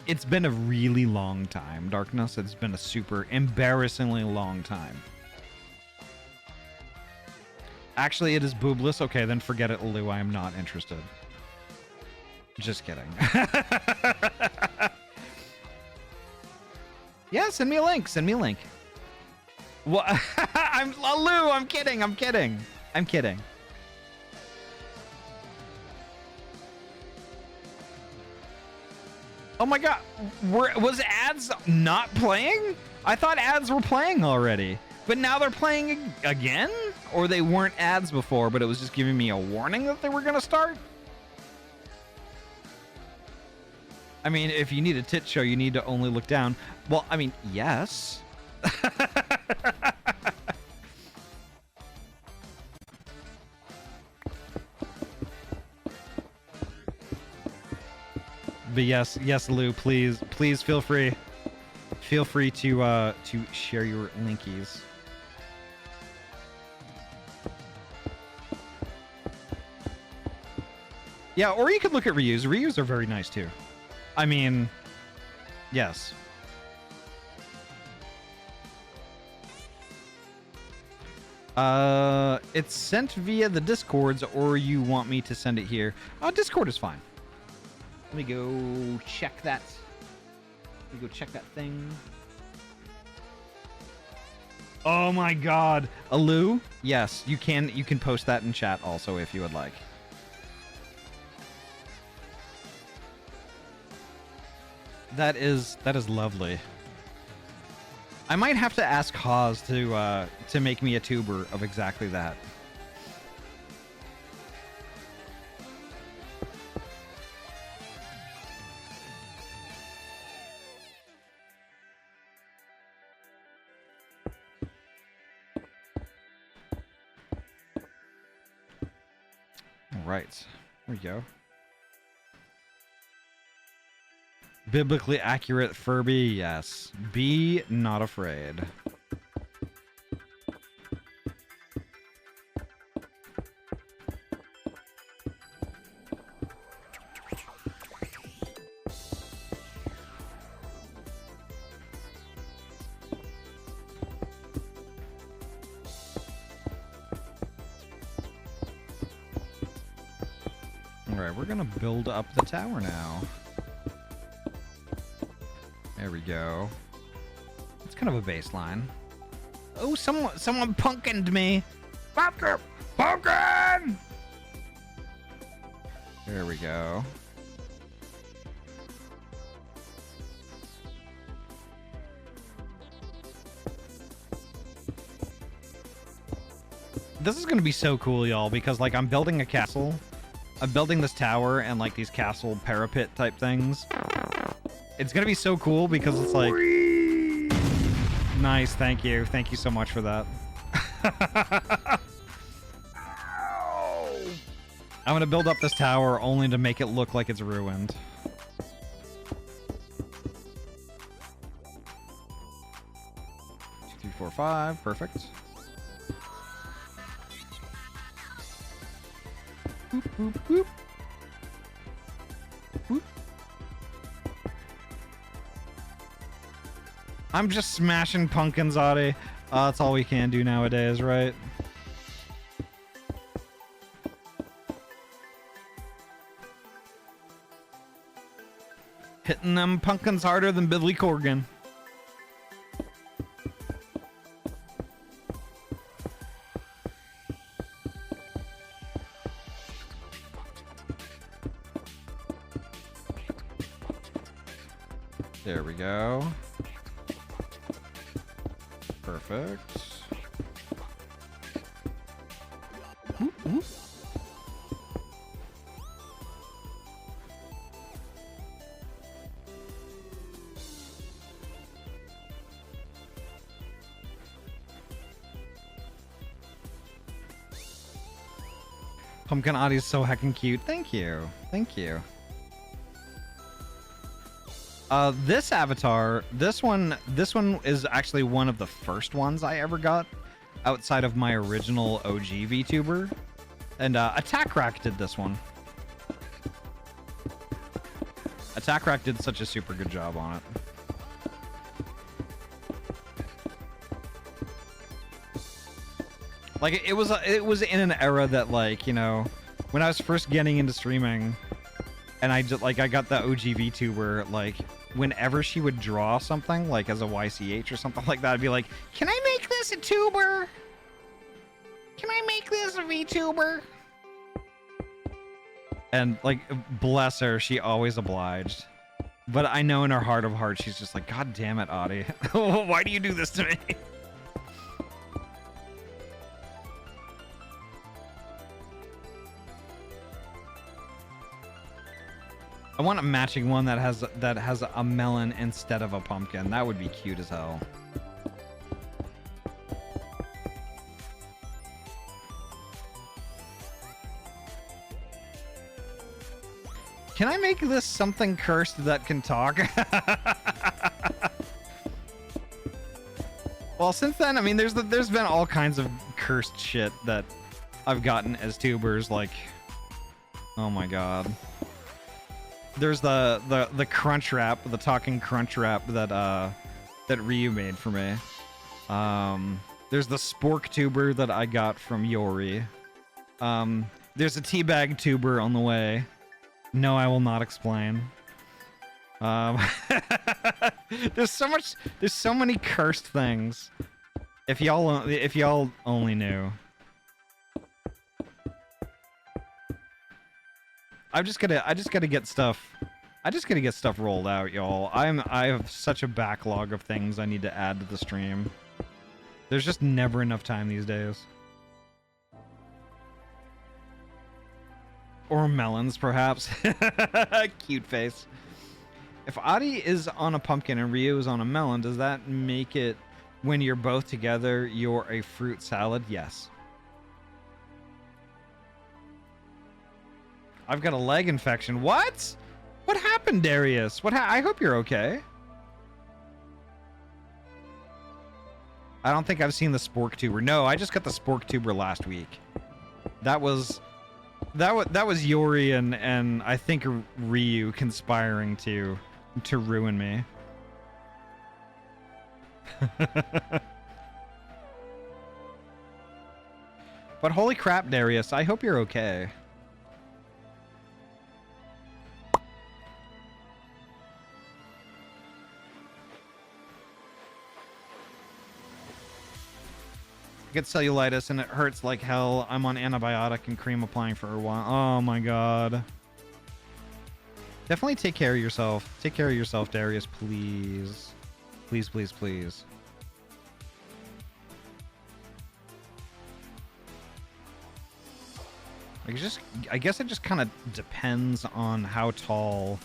It's been a really long time, Darkness. It's been a super embarrassingly long time. Actually, it is boobless. Okay, then forget it, Lou. I am not interested. Just kidding. Yeah, send me a link. Send me a link. Well, Lou, I'm kidding. I'm kidding. I'm kidding. Oh my god. Was ads not playing? I thought ads were playing already. But now they're playing again? Or they weren't ads before, but it was just giving me a warning that they were going to start? I mean, if you need a tit show, you need to only look down. Well, I mean, yes. But yes, Lou, please feel free. Feel free to share your linkies. Yeah, or you could look at reuse. Reuse are very nice too. I mean, yes. It's sent via the Discords, or you want me to send it here? Discord is fine. Let me go check that. Let me go check that thing. Oh my god. Alu? Yes, you can post that in chat also if you would like. That is lovely. I might have to ask Haas to make me a tuber of exactly that. All right, there we go. Biblically accurate Furby, yes. Be not afraid. Alright, we're gonna build up the tower now. There we go. It's kind of a baseline. Oh, someone punkined me. Pumpkin! There we go. This is gonna be so cool, y'all, because like I'm building a castle. I'm building this tower and like these castle parapet type things. It's gonna be so cool because it's like... Nice, thank you. Thank you so much for that. I'm gonna build up this tower only to make it look like it's ruined. Two, three, four, five. Perfect. Boop, boop, boop. Boop. I'm just smashing pumpkins, Ahty. That's all we can do nowadays, right? Hitting them pumpkins harder than Billy Corgan. There we go. Perfect. Whoop, whoop. Pumpkin Ahty is so heckin' cute. Thank you. Thank you. This avatar, this one is actually one of the first ones I ever got outside of my original OG VTuber. And Attack Rack did this one. Attack Rack did such a super good job on it. Like it was in an era that, like, you know, when I was first getting into streaming, and I just like I got the OG VTuber, like whenever she would draw something like as a YCH or something like that, I'd be like, "Can I make this a tuber? Can I make this a VTuber?" And like, bless her, she always obliged. But I know in her heart of hearts, she's just like, "God damn it, Ahty. Why do you do this to me?" I want a matching one that has a melon instead of a pumpkin. That would be cute as hell. Can I make this something cursed that can talk? Well, since then, I mean, there's been all kinds of cursed shit that I've gotten as tubers. Like, oh my god. There's the crunch wrap, the talking crunch wrap that Ryu made for me. There's the spork tuber that I got from Yori. There's a teabag tuber on the way. No, I will not explain. There's so many cursed things. If y'all only knew. I just gotta get stuff. I just gotta get stuff rolled out, y'all. I have such a backlog of things I need to add to the stream. There's just never enough time these days. Or melons, perhaps. Cute face. If Ahty is on a pumpkin and Ryu is on a melon, does that make it, when you're both together, you're a fruit salad? Yes. I've got a leg infection. What? What happened, Darius? I hope you're okay. I don't think I've seen the spork tuber. No, I just got the spork tuber last week. That was Yori and I think Ryu conspiring to ruin me. But holy crap, Darius, I hope you're okay. I get cellulitis and it hurts like hell. I'm on antibiotic and cream applying for a while. Oh my god. Definitely take care of yourself. Take care of yourself, Darius, please. Please, please, please. I guess it just kind of depends on how tall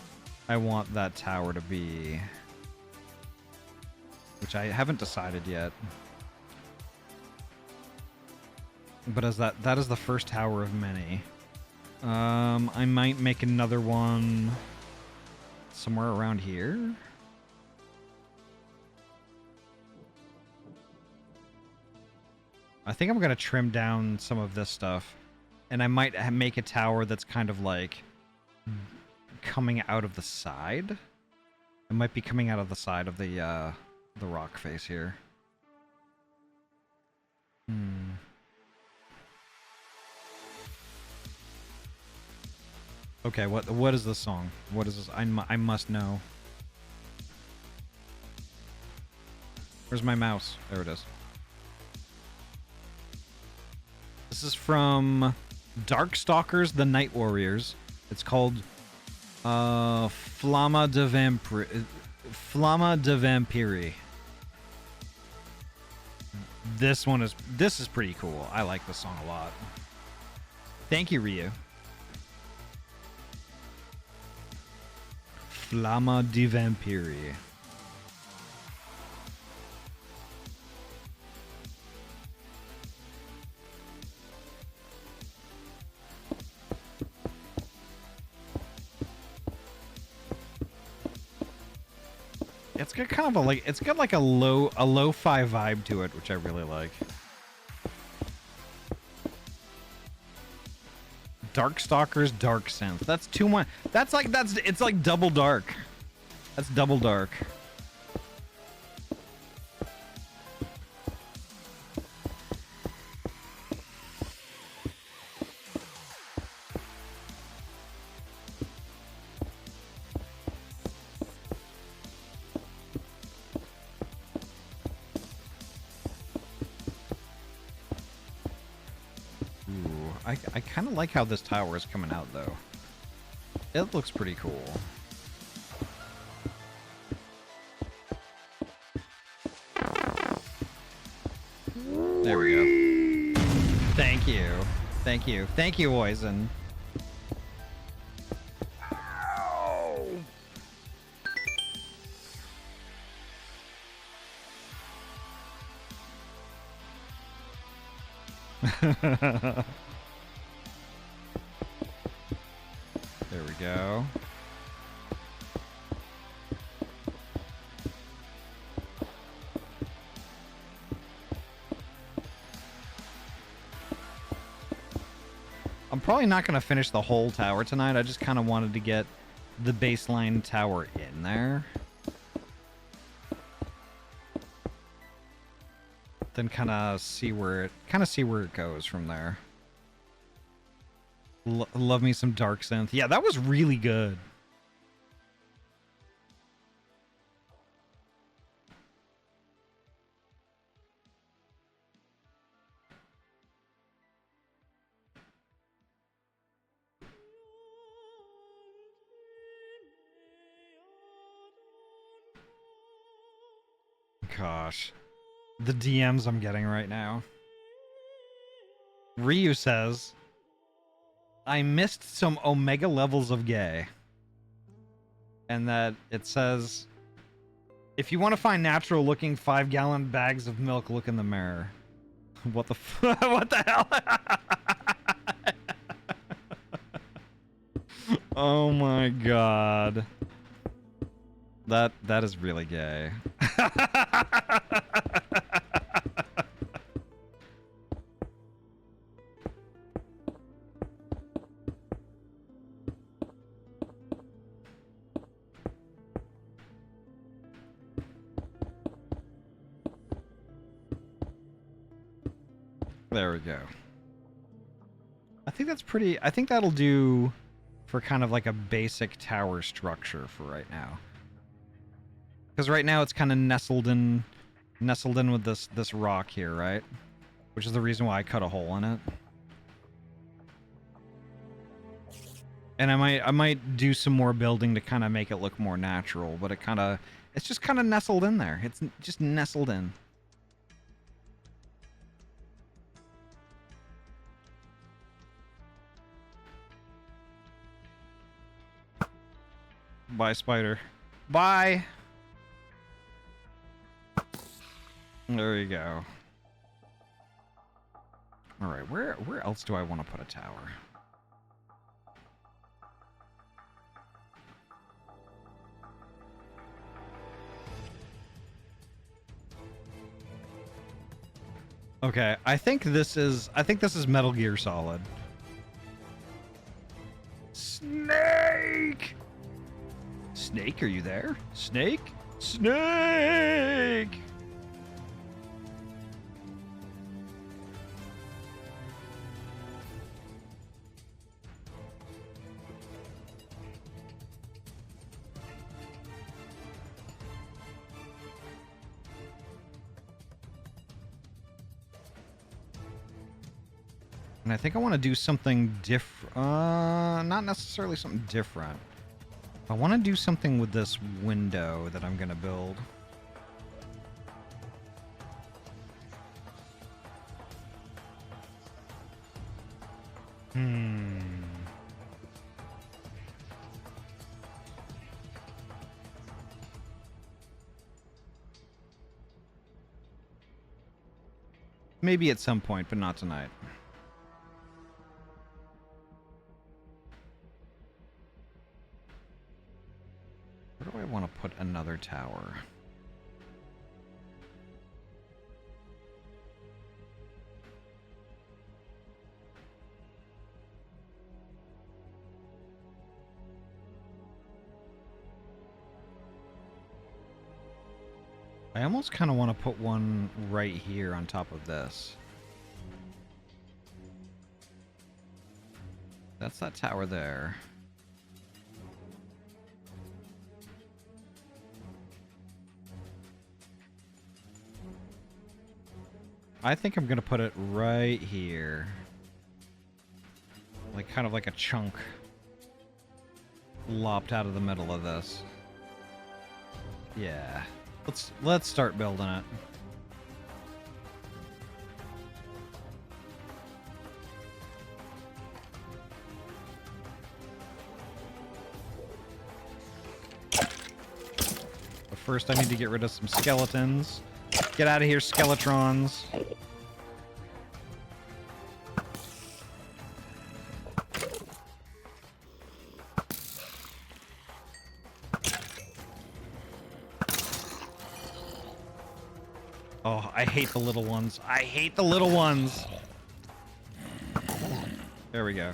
I want that tower to be. Which I haven't decided yet. But as that is the first tower of many. I might make another one somewhere around here. I think I'm gonna trim down some of this stuff, and I might make a tower that's kind of like coming out of the side. It might be coming out of the side of the rock face here. Okay, what is this song? What is this? I must know. Where's my mouse? There it is. This is from Darkstalkers, the Night Warriors. It's called Flamma de Vampiri. This is pretty cool. I like this song a lot. Thank you, Ryu. Flamma di Vampiri. It's got kind of it's got like a lo-fi vibe to it, which I really like. Darkstalkers Dark Synth. That's too much. It's like double dark. That's double dark. I kind of like how this tower is coming out, though. It looks pretty cool. There we go. Thank you. Thank you. Thank you, Oizen. There we go. I'm probably not going to finish the whole tower tonight. I just kind of wanted to get the baseline tower in there. Then kind of see where it goes from there. Love me some dark synth. Yeah, that was really good. Gosh. The DMs I'm getting right now. Ryu says, I missed some Omega levels of gay. And that it says, if you want to find natural looking 5-gallon bags of milk, look in the mirror. What the what the hell? Oh my god. That is really gay. There we go. I think that's pretty... I think that'll do for kind of like a basic tower structure for right now. Because right now it's kind of nestled in with this rock here, right? Which is the reason why I cut a hole in it. And I might do some more building to kind of make it look more natural, but it's just kind of nestled in there. It's just nestled in. Bye, spider. Bye. There you go. All right, where else do I want to put a tower? Okay, I think this is Metal Gear Solid. Snake! Snake, are you there? Snake? Snake! And I think I want to do something different. Not necessarily something different. I want to do something with this window that I'm going to build. Maybe at some point, but not tonight. Where do I want to put another tower? I almost kind of want to put one right here on top of this. That's that tower there. I think I'm going to put it right here. kind of like a chunk lopped out of the middle of this. Yeah. Let's start building it. But first I need to get rid of some skeletons. Get out of here, skeletrons. Oh, I hate the little ones. I hate the little ones. There we go.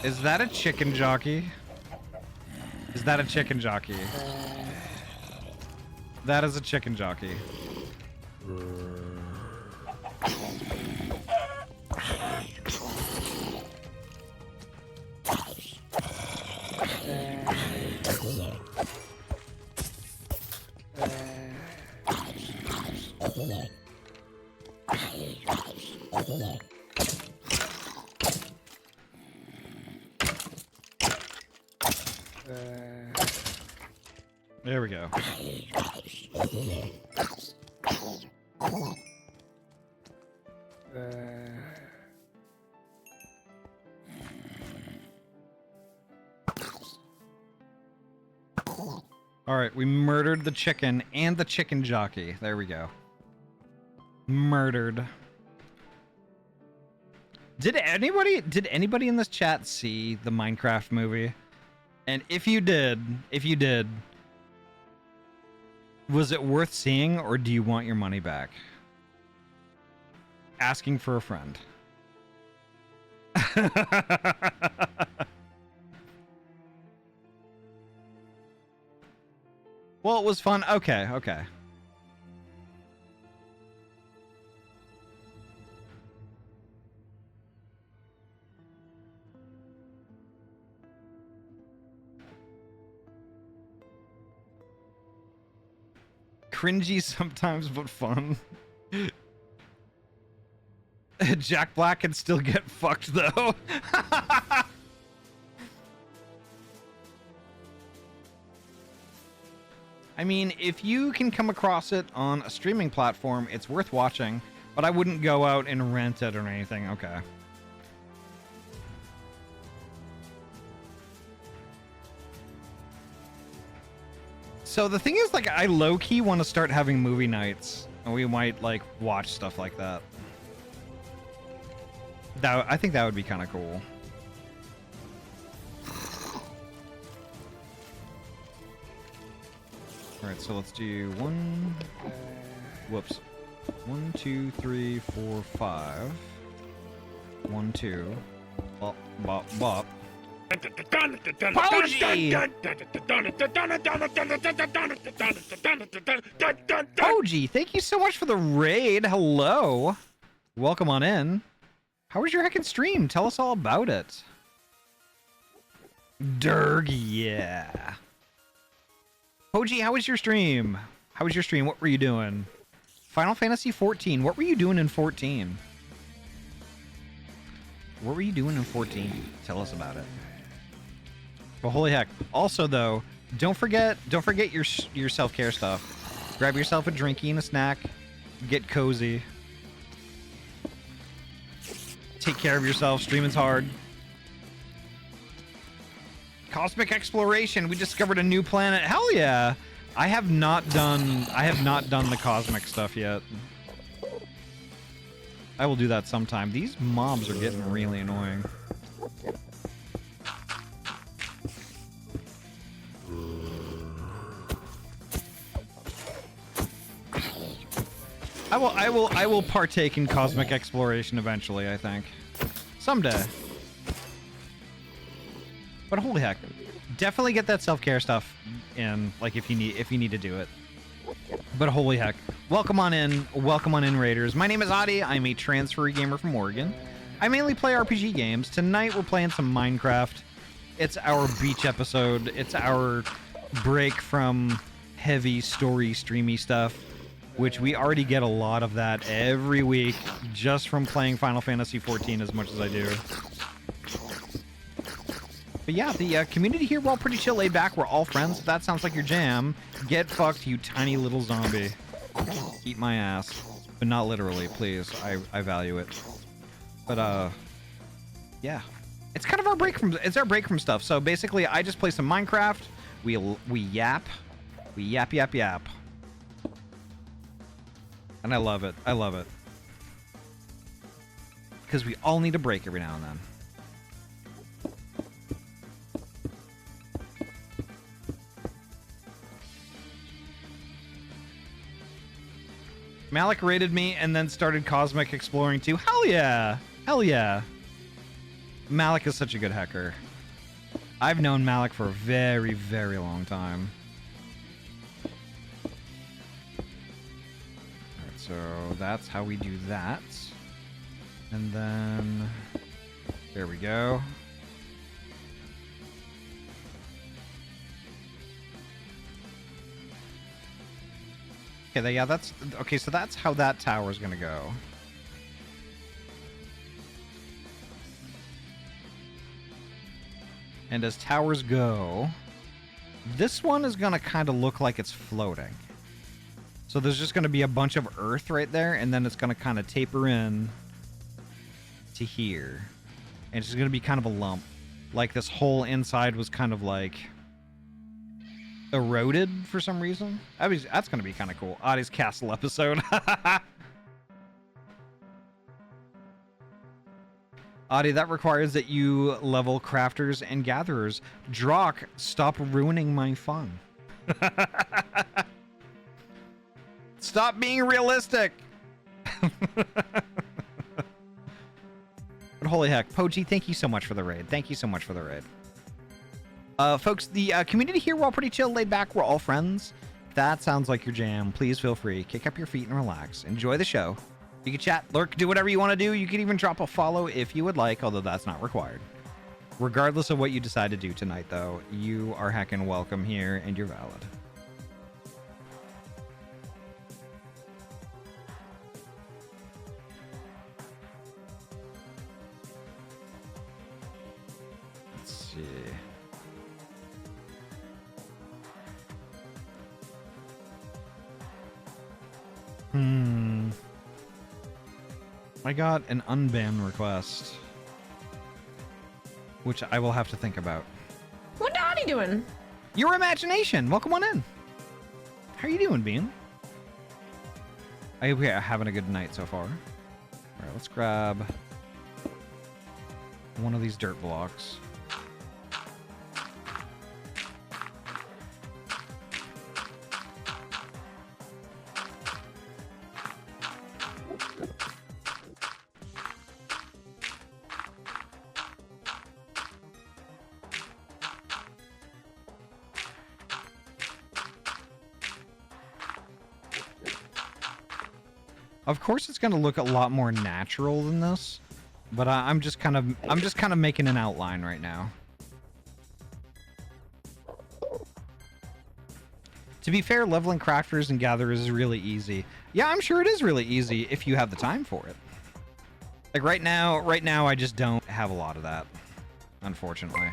Is that a chicken jockey? Is that a chicken jockey? That is a chicken jockey. There we go. All right, we murdered the chicken and the chicken jockey. There we go. Murdered. Did anybody in this chat see the Minecraft movie? And if you did, was it worth seeing, or do you want your money back? Asking for a friend. Well, it was fun. Okay, okay. Cringy sometimes, but fun. Jack Black can still get fucked, though. I mean, if you can come across it on a streaming platform, it's worth watching, but I wouldn't go out and rent it or anything. Okay. So the thing is, like, I low-key want to start having movie nights, and we might, like, watch stuff like that. I think that would be kind of cool. Alright, so let's do 1... Whoops. 1, 2, 3, 4, 5. 1, 2. Bop, bop, bop. Poji, thank you so much for the raid. Hello. Welcome on in. How was your heckin' stream? Tell us all about it. Durg, yeah. Poji, how was your stream? How was your stream? What were you doing? Final Fantasy 14. What were you doing in 14? What were you doing in 14? Tell us about it. Well, holy heck. Also, though, don't forget your self-care stuff. Grab yourself a drinky and a snack. Get cozy. Take care of yourself. Streaming's hard. Cosmic exploration. We discovered a new planet. Hell yeah! I have not done the cosmic stuff yet. I will do that sometime. These mobs are getting really annoying. I will partake in cosmic exploration eventually, I think. Someday. But holy heck. Definitely get that self-care stuff in, like, if you need to do it. But holy heck. Welcome on in, Raiders. My name is Ahty. I'm a transfer gamer from Oregon. I mainly play RPG games. Tonight we're playing some Minecraft. It's our beach episode. It's our break from heavy story streamy stuff, which we already get a lot of that every week just from playing Final Fantasy XIV as much as I do. But yeah, the community here, we're all pretty chill, laid back. We're all friends. If that sounds like your jam, get fucked, you tiny little zombie. Eat my ass. But not literally, please. I value it. But, yeah. It's kind of our break from... It's our break from stuff. So basically, I just play some Minecraft. We yap. We yap, yap, yap. And I love it. I love it. Because we all need a break every now and then. Malik raided me and then started Cosmic Exploring too. Hell yeah! Hell yeah! Malik is such a good hacker. I've known Malik for a very, very long time. Alright, so that's how we do that. And then... There we go. Okay, yeah, that's... Okay, so that's how that tower's gonna go. And as towers go, this one is gonna kind of look like it's floating. So there's just gonna be a bunch of earth right there, and then it's gonna kind of taper in to here. And it's just gonna be kind of a lump. Like this whole inside was kind of like... eroded for some reason. That's gonna be kind of cool. Ahty's castle episode. Ahty, that requires that you level crafters and gatherers. Drock, stop ruining my fun. Stop being realistic. But holy heck, Poji, thank you so much for the raid. Thank you so much for the raid. Folks, the community here, we're all pretty chill, laid back. We're all friends. If that sounds like your jam, please feel free. Kick up your feet and relax. Enjoy the show. You can chat, lurk, do whatever you want to do. You can even drop a follow if you would like, although that's not required. Regardless of what you decide to do tonight, though, you are heckin' welcome here, and you're valid. Let's see. I got an unban request, which I will have to think about. What Ahty doing? Your imagination. Welcome on in. How are you doing, Bean? I hope you're having a good night so far. All right, let's grab one of these dirt blocks. Of course, it's going to look a lot more natural than this, but I'm just kind of making an outline right now. To be fair, leveling crafters and gatherers is really easy. Yeah, I'm sure it is really easy if you have the time for it. Like right now I just don't have a lot of that, unfortunately.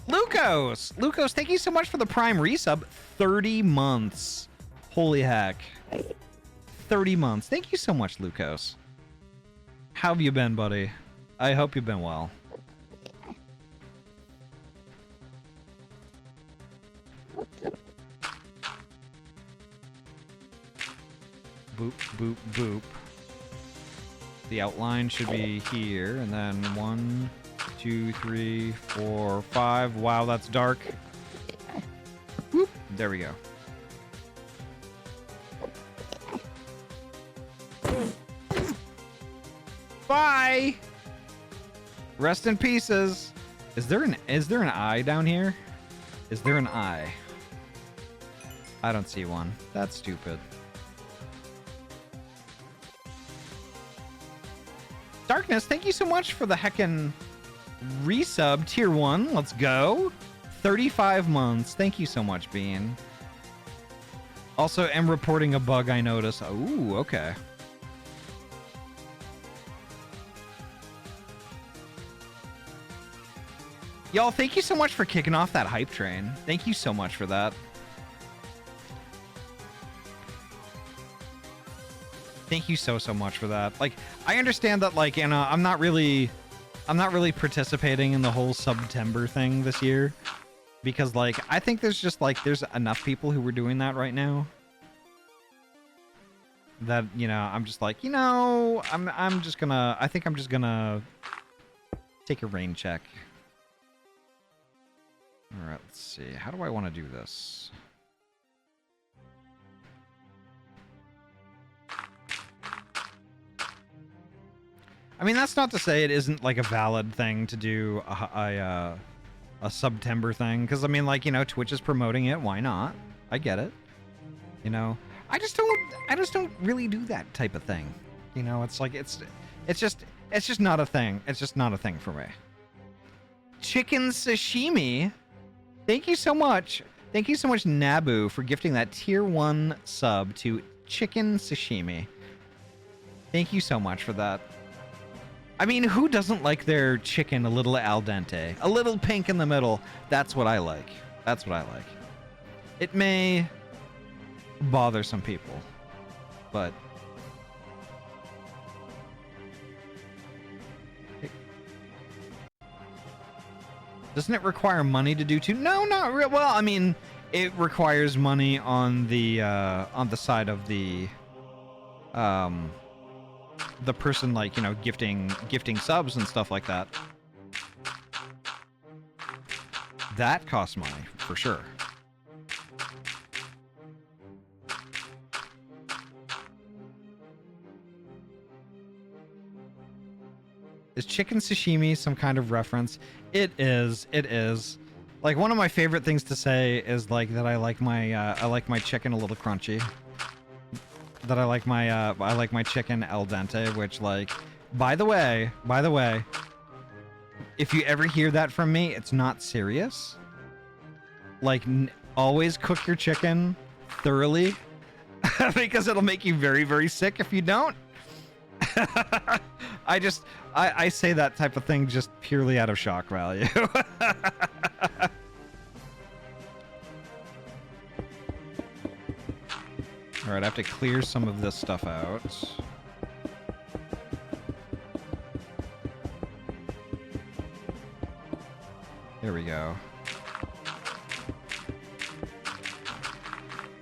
Lucos, thank you so much for the Prime resub. 30 months. Holy heck. 30 months. Thank you so much, Lucos. How have you been, buddy? I hope you've been well. Boop, boop, boop. The outline should be here, and then 1, 2, 3, 4, 5. Wow, that's dark. Whoop. There we go. Bye. Rest in pieces. Is there an eye down here? Is there an eye? I don't see one. That's stupid. Darkness, thank you so much for the heckin' resub. Tier 1, let's go. 35 months. Thank you so much, Bean. Also, am reporting a bug I noticed. Ooh, okay. Y'all, thank you so much for kicking off that hype train. Thank you so much for that. Thank you so much for that. Like, I understand that, like, and I'm not really participating in the whole September thing this year because, like, I think there's just like there's enough people who were doing that right now that, you know, I'm just like, you know, I think I'm just gonna take a rain check. All right, let's see. How do I want to do this? I mean, that's not to say it isn't like a valid thing to do a September thing, because I mean, like, you know, Twitch is promoting it. Why not? I get it. You know, I just don't really do that type of thing. You know, it's like it's just not a thing. It's just not a thing for me. Chicken sashimi. Thank you so much. Thank you so much, Nabu, for gifting that tier 1 sub to Chicken Sashimi. Thank you so much for that. I mean, who doesn't like their chicken a little al dente? A little pink in the middle. That's what I like. That's what I like. It may bother some people, but... Doesn't it require money to do too? No, not real. Well, I mean, it requires money on the side of the person, like, you know, gifting subs and stuff like that. That costs money for sure. Is chicken sashimi some kind of reference? It is. It is. Like, one of my favorite things to say is like that I like my chicken a little crunchy. That I like my chicken al dente, which, like, by the way, if you ever hear that from me, it's not serious. Like, always cook your chicken thoroughly because it'll make you very, very sick if you don't. I say that type of thing just purely out of shock value. All right, I have to clear some of this stuff out. There we go.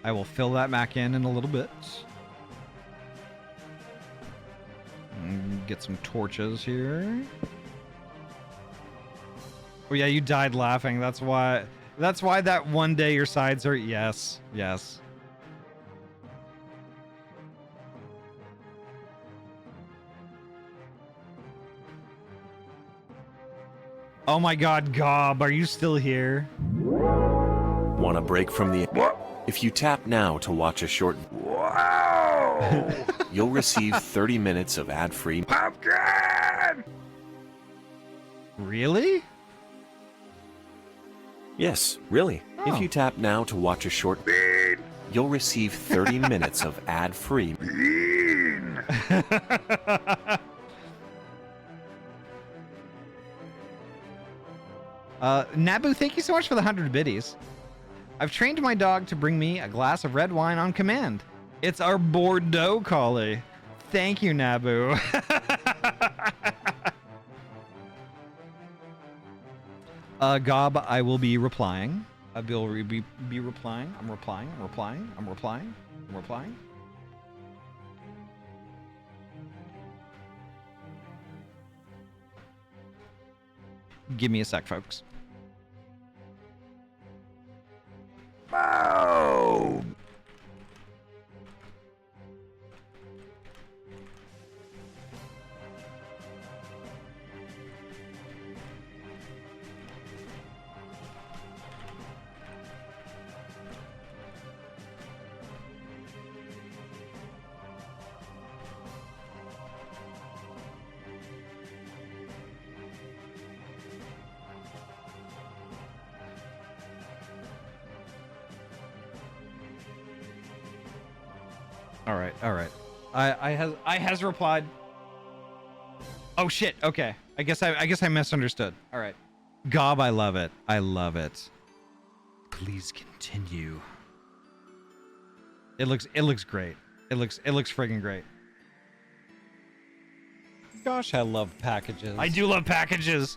I will fill that back in a little bit. Get some torches here. Oh yeah, you died laughing. That's why that one day your sides are... Yes, yes. Oh my god, Gob, are you still here? Want a break from the... If you tap now to watch a short... Wow! You'll receive 30 minutes of ad-free... Pumpkin! Really? Yes, really. Oh. If you tap now to watch a short... Bean! You'll receive 30 minutes of ad-free... Bean! Nabu, thank you so much for the 100 biddies. I've trained my dog to bring me a glass of red wine on command. It's our Bordeaux collie. Thank you, Nabu. Gob, I will be replying. I will be replying. I'm replying. Give me a sec, folks. Boom! All right. I has replied. Oh shit. Okay. I guess I misunderstood. All right. Gob, I love it. I love it. Please continue. It looks great. It looks friggin' great. Gosh, I love packages. I do love packages.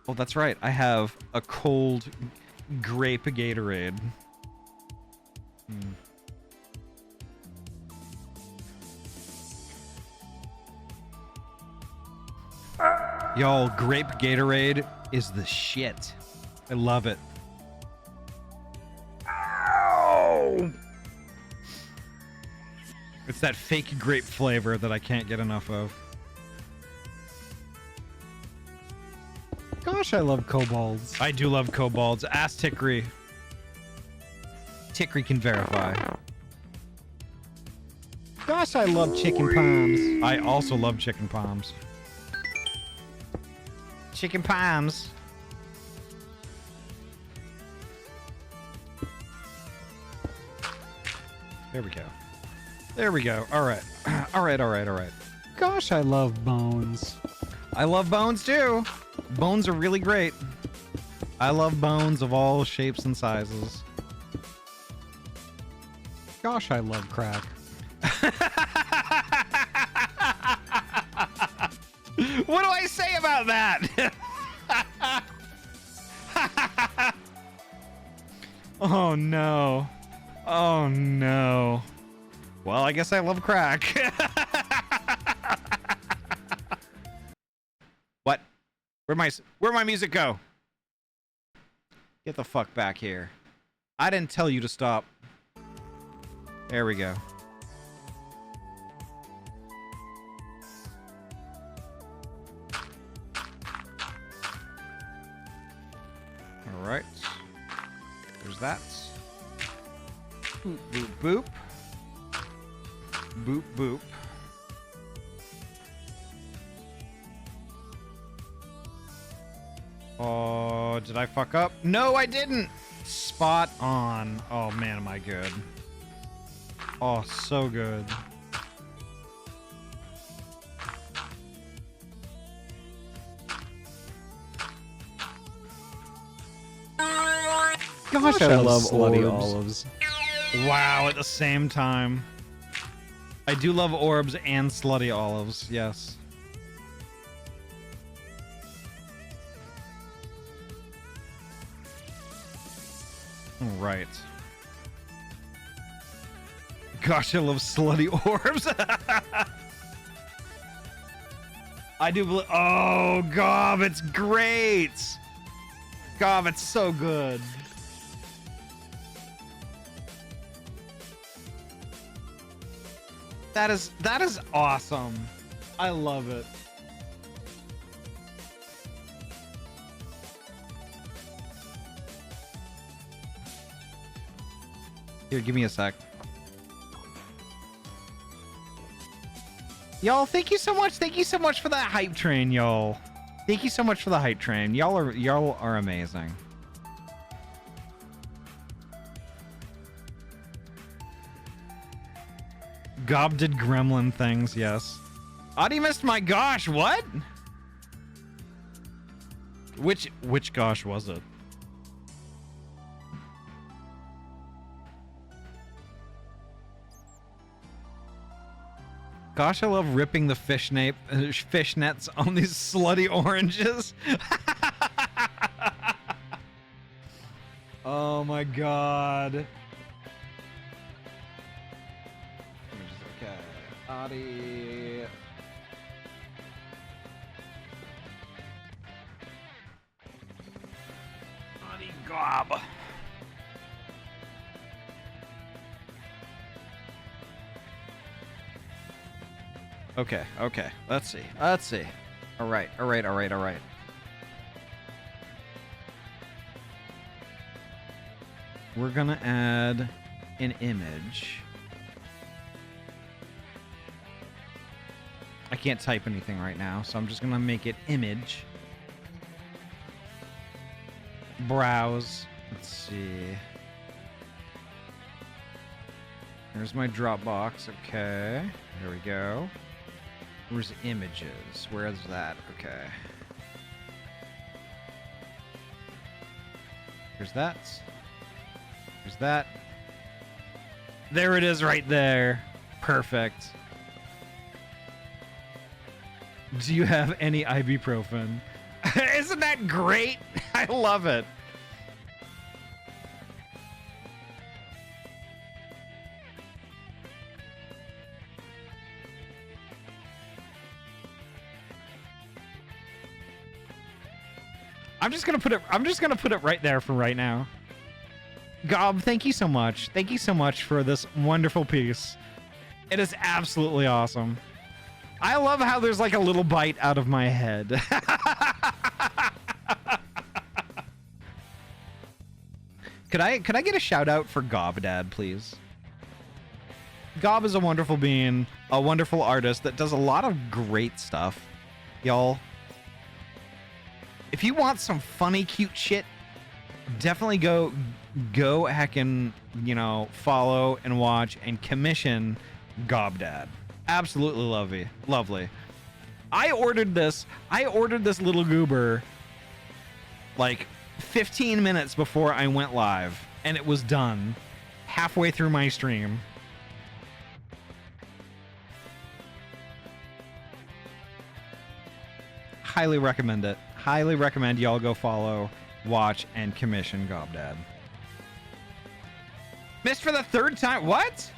Oh, that's right. I have a cold grape Gatorade. Y'all, grape Gatorade is the shit. I love it. Ow! It's that fake grape flavor that I can't get enough of. Gosh, I love kobolds. I do love kobolds. Ask Tikri. Tikri can verify. Gosh, I love chicken palms. I also love chicken palms. Chicken palms. There we go. There we go. All right. All right. Gosh, I love bones. I love bones too. Bones are really great. I love bones of all shapes and sizes. Gosh, I love crack. What do I say about that? Oh no. Oh no. Well, I guess I love crack. What? Where'd my music go? Get the fuck back here. I didn't tell you to stop. There we go. All right. There's that. Boop, boop, boop. Boop, boop. Oh, did I fuck up? No, I didn't. Spot on. Oh, man, am I good. Oh, so good. Gosh, I love slutty olives. Wow, at the same time. I do love orbs and slutty olives, yes. Right. Gosh, I love slutty orbs. I do believe. Oh, Gob, it's great. Gob, it's so good. That is awesome. I love it. Here, give me a sec. Y'all, thank you so much. Thank you so much for that hype train, y'all. Thank you so much for the hype train. Y'all are amazing. Gob did gremlin things, yes. Ahty missed my gosh, what? Which gosh was it? Gosh, I love ripping the fishnets on these slutty oranges. Oh my god. Okay, Ahty. Ahty Gob. Okay. Let's see. All right. We're gonna add an image. I can't type anything right now, so I'm just gonna make it image. Browse. Let's see. There's my Dropbox. Okay. There we go. Where's images? Where's that? Okay. Here's that. There's that. There it is right there. Perfect. Do you have any ibuprofen? Isn't that great? I love it. I'm just gonna put it right there for right now. Gob, thank you so much. Thank you so much for this wonderful piece. It is absolutely awesome. I love how there's like a little bite out of my head. Could I get a shout out for Gob Dad, please? Gob is a wonderful being, a wonderful artist that does a lot of great stuff. Y'all, if you want some funny, cute shit, definitely go heckin', you know, follow and watch and commission Gob Dad. Absolutely lovely. I ordered this little goober like 15 minutes before I went live, and it was done halfway through my stream. Highly recommend it. Highly recommend y'all go follow, watch, and commission Gob Dad. Missed for the third time. What?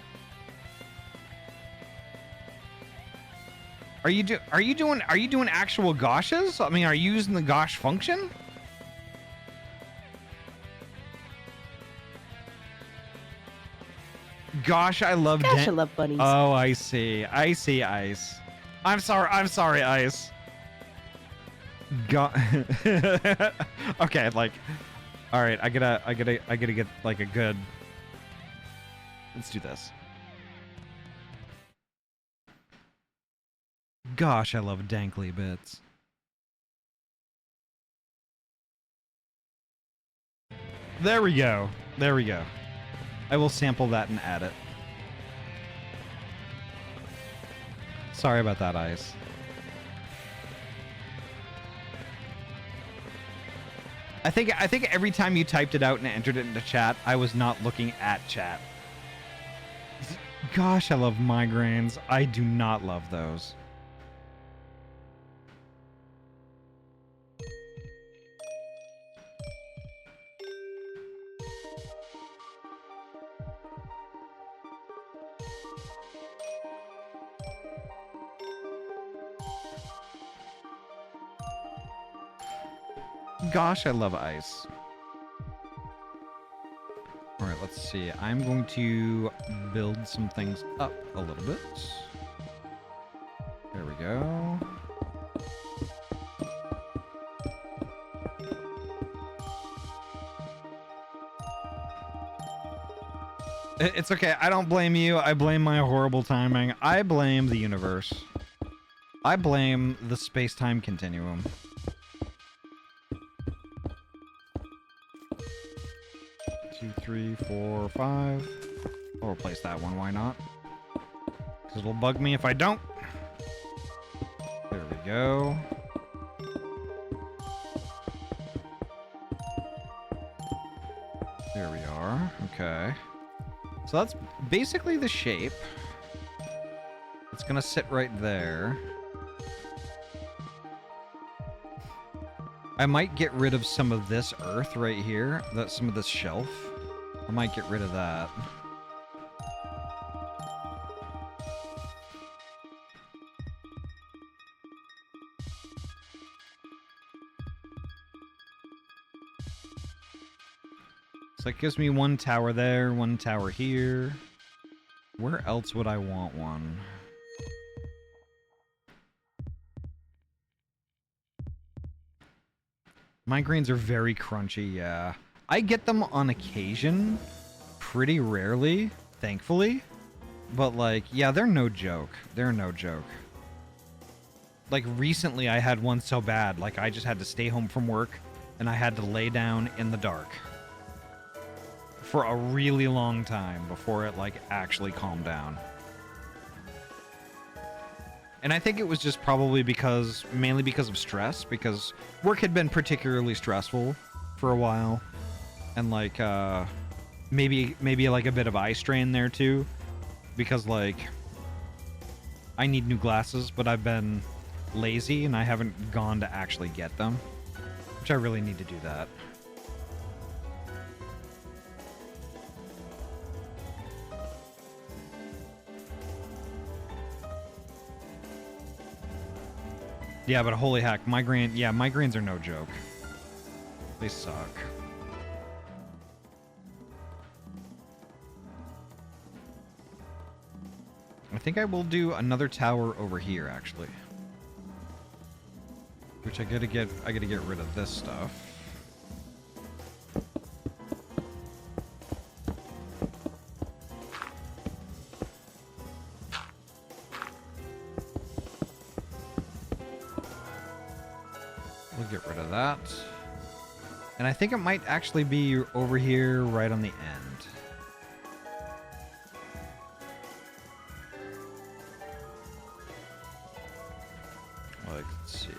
Are you doing actual goshes? I mean, are you using the gosh function? Gosh, I love Gosh, I love bunnies. Oh, I see, Ice. I'm sorry, Ice. Okay, like, all right, I gotta get like a good. Let's do this. Gosh, I love dankly bits. There we go. I will sample that and add it. Sorry about that, Ice. I think every time you typed it out and entered it into chat, I was not looking at chat. Gosh, I love migraines. I do not love those. Gosh, I love ice. All right, let's see. I'm going to build some things up a little bit. There we go. It's okay. I don't blame you. I blame my horrible timing. I blame the universe. I blame the space-time continuum. Two, 3, 4, 5. I'll replace that one. Why not? Because it'll bug me if I don't. There we go. There we are. Okay. So that's basically the shape. It's gonna sit right there. I might get rid of some of this earth right here, some of this shelf. I might get rid of that. So it gives me one tower there, one tower here. Where else would I want one? Migraines are very crunchy, yeah. I get them on occasion, pretty rarely, thankfully. But like, yeah, they're no joke. They're no joke. Like recently I had one so bad, like I just had to stay home from work and I had to lay down in the dark for a really long time before it like actually calmed down. And I think it was just probably mainly because of stress, because work had been particularly stressful for a while. And like, maybe like a bit of eye strain there too, because like, I need new glasses, but I've been lazy and I haven't gone to actually get them, which I really need to do that. Yeah, but holy heck, migraines are no joke. They suck. I think I will do another tower over here, actually. Which I gotta get rid of this stuff. We'll get rid of that. And I think it might actually be over here right on the end. Like, let's see.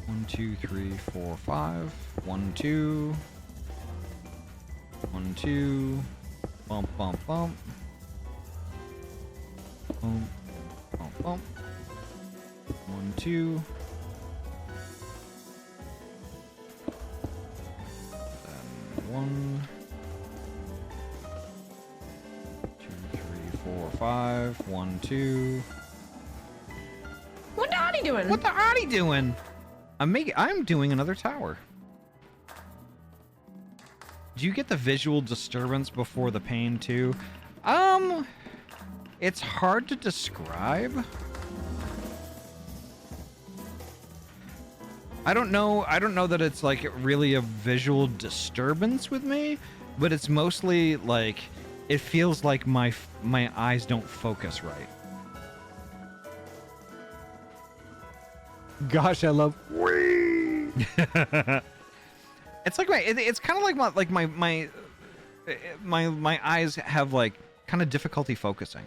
1, 2, 3, 4, 5. 1, 2. 1, 2. Bump, bump, bump. Bump, bump, bump. 1, 2. Then 1, 2, 3, 4, 5. 1, 2. What the Ahty doing? What the Ahty doing? I'm doing another tower. Do you get the visual disturbance before the pain too? It's hard to describe. I don't know that it's like really a visual disturbance with me, but it's mostly like it feels like my eyes don't focus right. Gosh, I love. It's like it's kind of like my eyes have like kind of difficulty focusing.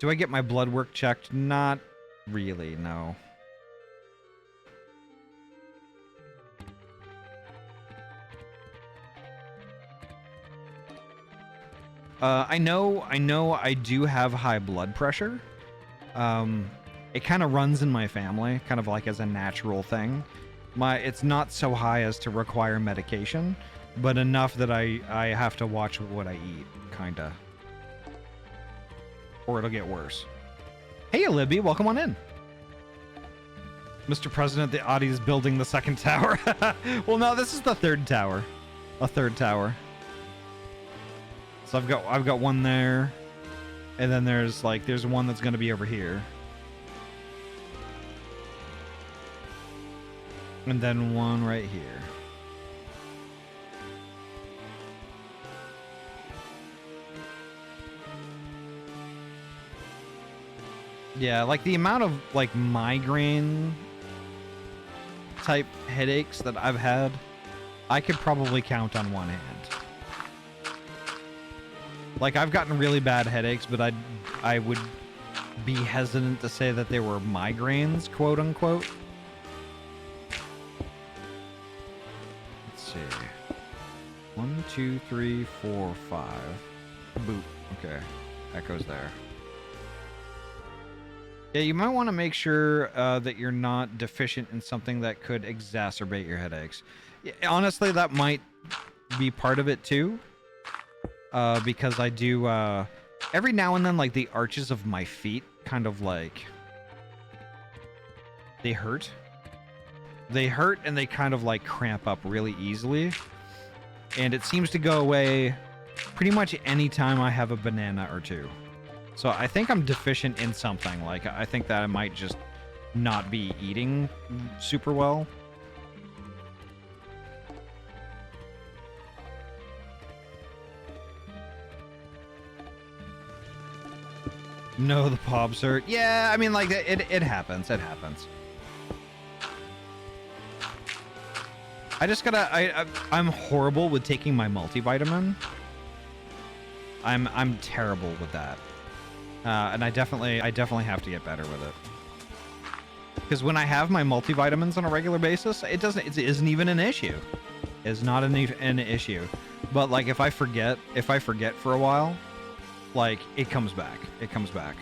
Do I get my blood work checked? Not really, no. I know I do have high blood pressure. It kind of runs in my family, kind of like as a natural thing. It's not so high as to require medication, but enough that I have to watch what I eat, kinda. Or it'll get worse. Hey, Libby, welcome on in. Mr. President, the Ahty is building the second tower. Well, no, this is the third tower. A third tower. So I've got one there. And then there's one that's going to be over here. And then one right here. Yeah, like the amount of like migraine type headaches that I've had, I could probably count on one hand. Like, I've gotten really bad headaches, but I would be hesitant to say that they were migraines, quote unquote. Let's see. 1, 2, 3, 4, 5. Boop. Okay. That goes there. Yeah, you might want to make sure that you're not deficient in something that could exacerbate your headaches. Yeah, honestly, that might be part of it too. Because I do, every now and then, like, the arches of my feet kind of, like, they hurt. They hurt and they kind of, like, cramp up really easily. And it seems to go away pretty much any time I have a banana or two. So I think I'm deficient in something. Like, I think that I might just not be eating super well. No, the pobs hurt. Yeah, I mean, like, it happens. It happens. I just gotta. I'm horrible with taking my multivitamin. I'm terrible with that, and I definitely have to get better with it. Because when I have my multivitamins on a regular basis, it isn't even an issue. It's not an issue. But like if I forget for a while, like it comes back. It comes back.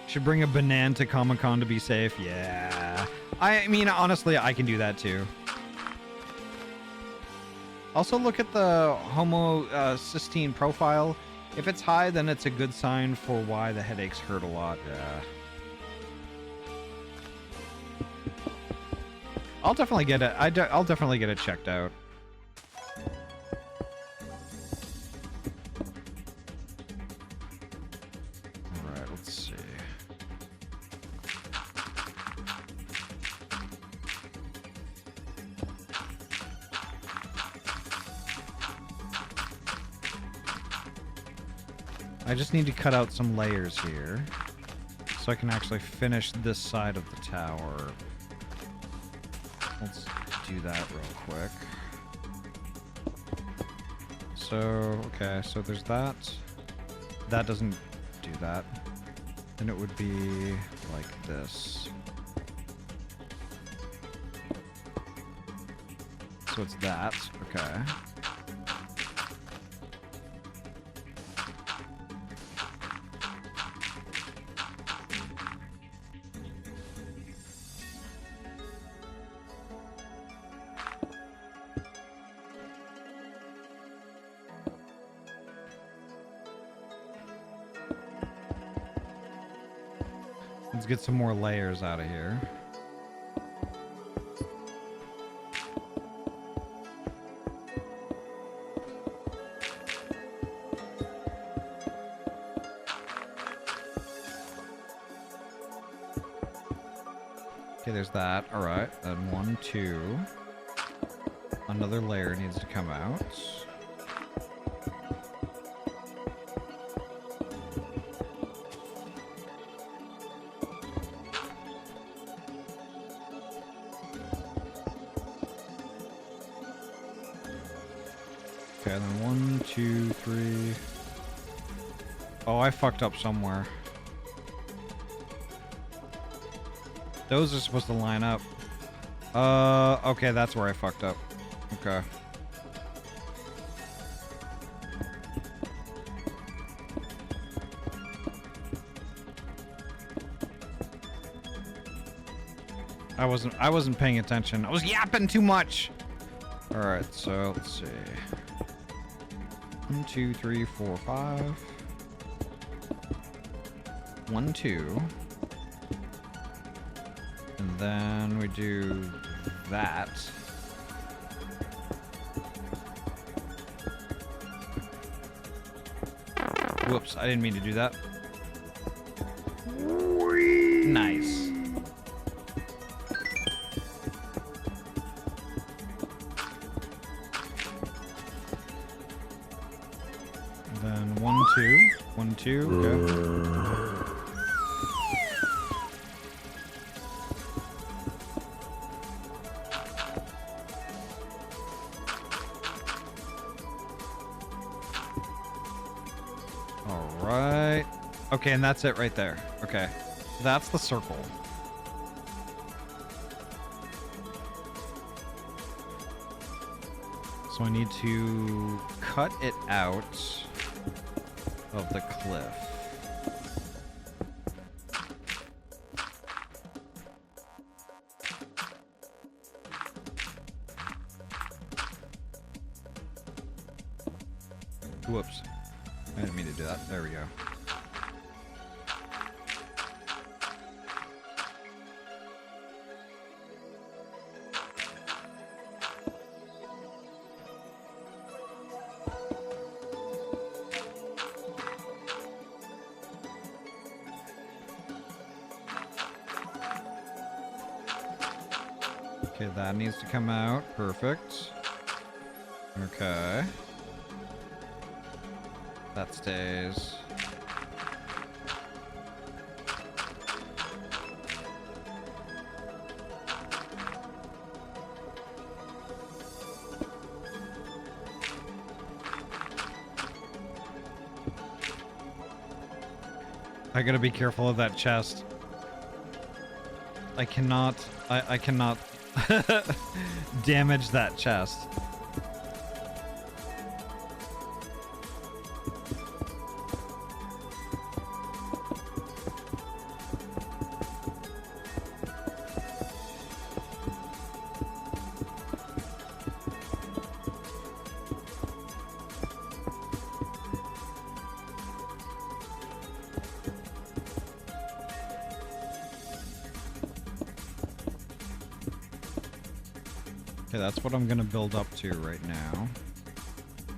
Should bring a banana to Comic-Con to be safe. Yeah. I mean, honestly, I can do that too. Also, look at the homocysteine profile. If it's high, then it's a good sign for why the headaches hurt a lot. Yeah. I'll definitely get it. I'll definitely get it checked out. All right, let's see. I just need to cut out some layers here so I can actually finish this side of the tower. Let's do that real quick. So, okay, so there's that. That doesn't do that. Then it would be like this. So it's that, okay. Let's get some more layers out of here. Okay, there's that. All right, then 1, 2. Another layer needs to come out. Okay, then 1, 2, 3. Oh, I fucked up somewhere. Those are supposed to line up. Okay, that's where I fucked up. Okay. I wasn't paying attention. I was yapping too much. All right, so let's see. 1, 2, 3, 4, 5. 1, 2. And then we do that. Whoops, I didn't mean to do that. Nice. Then 1, 2. 1, 2. Okay. Alright. Okay, and that's it right there. Okay. That's the circle. So I need to cut it out of the cliff. Whoops. I didn't mean to do that. There we go. Okay, that needs to come out. Perfect. Okay. That stays. I gotta be careful of that chest. I cannot damage that chest. Okay, that's what I'm gonna build up to right now.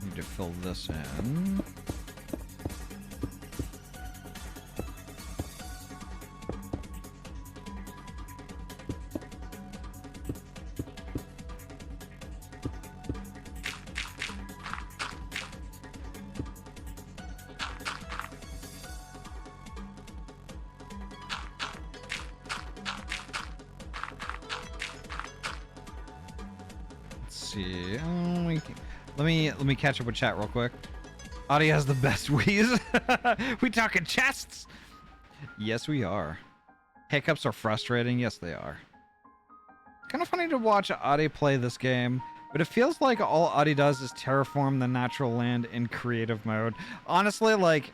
Need to fill this in. See. Let me catch up with chat real quick. Ahty has the best wheeze. We talking chests? Yes, we are. Hiccups are frustrating. Yes, they are. Kind of funny to watch Ahty play this game, but it feels like all Ahty does is terraform the natural land in creative mode. Honestly, like,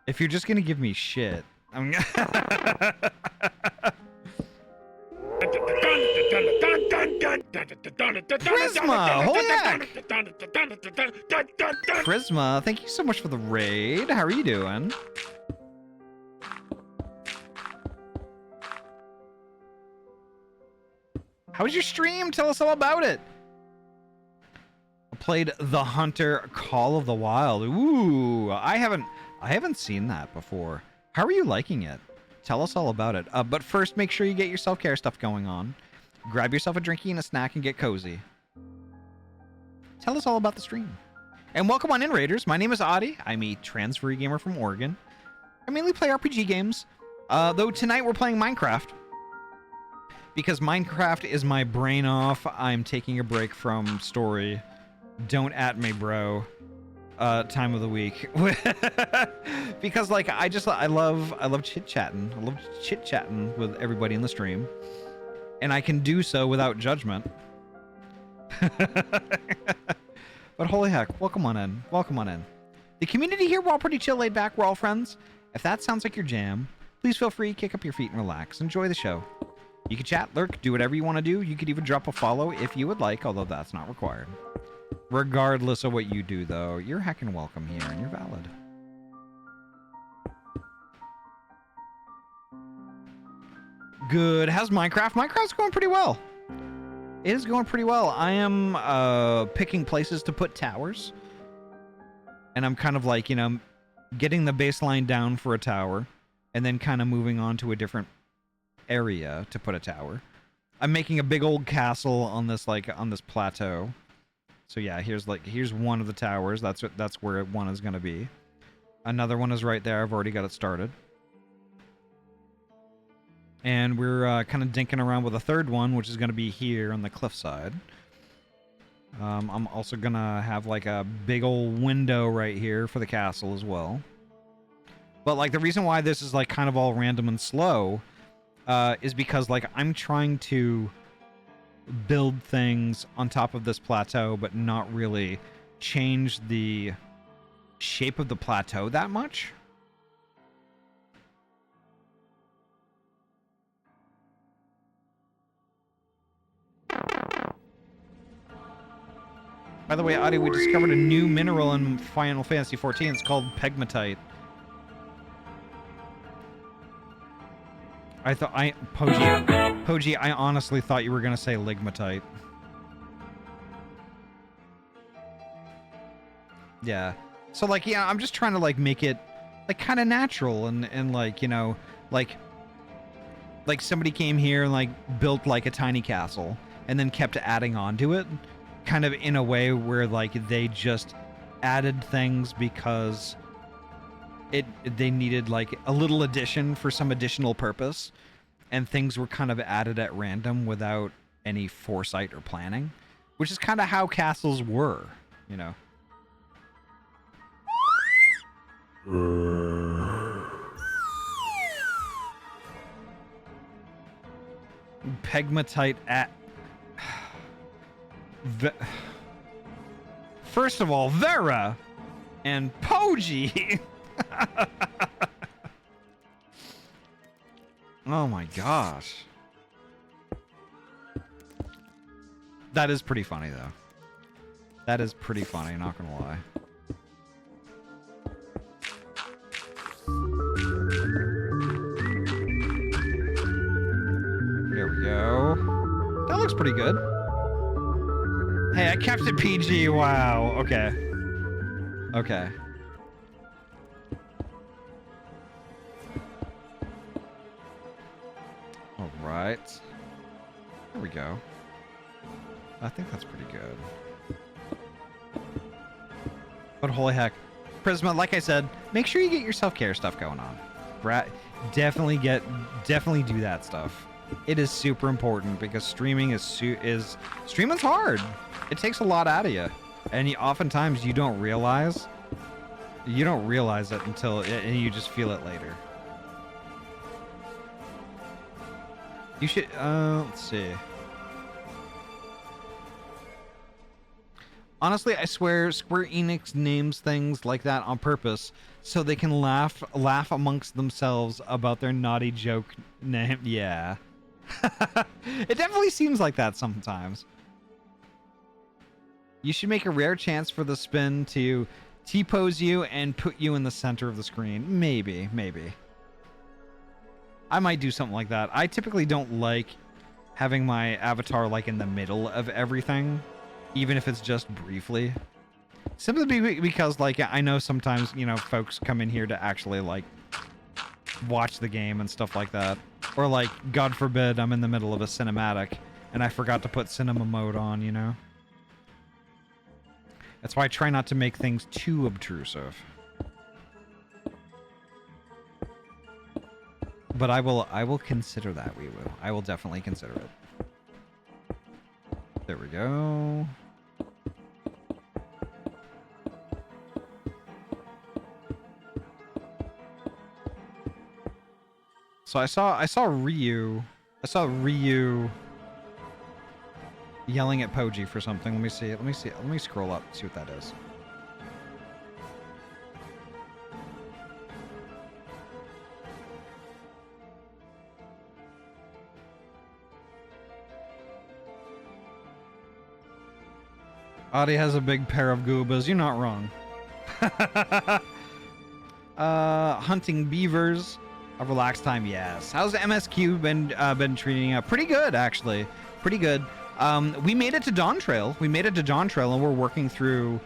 if you're just gonna give me shit, I'm Prisma! Holy heck! Prisma, thank you so much for the raid. How are you doing? How was your stream? Tell us all about it. I played The Hunter Call of the Wild. Ooh, I haven't seen that before. How are you liking it? Tell us all about it. But first, make sure you get your self-care stuff going on. Grab yourself a drinky and a snack and get cozy. Tell us all about the stream. And welcome on in, Raiders. My name is Ahty. I'm a trans-free gamer from Oregon. I mainly play RPG games, though tonight we're playing Minecraft. Because Minecraft is my brain off. I'm taking a break from story. Don't at me, bro. Time of the week. Because like I love chit-chatting. I love chit-chatting with everybody in the stream. And I can do so without judgment. But holy heck, welcome on in. Welcome on in. The community here, we're all pretty chill, laid back, we're all friends. If that sounds like your jam, please feel free, kick up your feet and relax. Enjoy the show. You can chat, lurk, do whatever you want to do. You could even drop a follow if you would like, although that's not required. Regardless of what you do, though, you're heckin' welcome here and you're valid. Good. How's Minecraft? Minecraft's going pretty well. It is going pretty well. I am picking places to put towers. And I'm kind of like, you know, getting the baseline down for a tower and then kind of moving on to a different area to put a tower. I'm making a big old castle on this plateau. So yeah, here's one of the towers. That's where one is going to be. Another one is right there. I've already got it started. And we're kind of dinking around with a third one, which is going to be here on the cliffside. I'm also going to have like a big old window right here for the castle as well. But like the reason why this is like kind of all random and slow is because like I'm trying to build things on top of this plateau, but not really change the shape of the plateau that much. By the way, Ahty, we discovered a new mineral in Final Fantasy XIV. It's called pegmatite. Poji, I honestly thought you were gonna say ligmatite. Yeah. So like, yeah, I'm just trying to like make it like kind of natural and like, you know, like somebody came here and like built like a tiny castle and then kept adding on to it, kind of in a way where like they just added things because they needed like a little addition for some additional purpose, and things were kind of added at random without any foresight or planning, which is kind of how castles were, you know. Pegmatite at. First of all, Vera and Poji. Oh my gosh. That is pretty funny though. That is pretty funny, not gonna lie. There we go. That looks pretty good. Hey, I kept it PG. Wow. Okay. Okay. All right. There we go. I think that's pretty good. But holy heck. Prisma, like I said, make sure you get your self-care stuff going on. Definitely do that stuff. It is super important because streaming streaming's hard. It takes a lot out of you. And oftentimes you don't realize it until and you just feel it later. You should let's see. Honestly, I swear Square Enix names things like that on purpose so they can laugh amongst themselves about their naughty joke name. Yeah. It definitely seems like that sometimes. You should make a rare chance for the spin to T-pose you and put you in the center of the screen. Maybe. I might do something like that. I typically don't like having my avatar like in the middle of everything, even if it's just briefly. Simply because like I know sometimes, you know, folks come in here to actually like watch the game and stuff like that. Or like, God forbid, I'm in the middle of a cinematic and I forgot to put cinema mode on, you know? That's why I try not to make things too obtrusive. But I will consider that, I will definitely consider it. There we go. So I saw Ryu yelling at Poji for something. Let me scroll up, see what that is. Ahty has a big pair of goobas. You're not wrong. Hunting beavers. A relaxed time, yes. How's MSQ been treating you? Pretty good, actually. Pretty good. We made it to Dawn Trail. And we're working through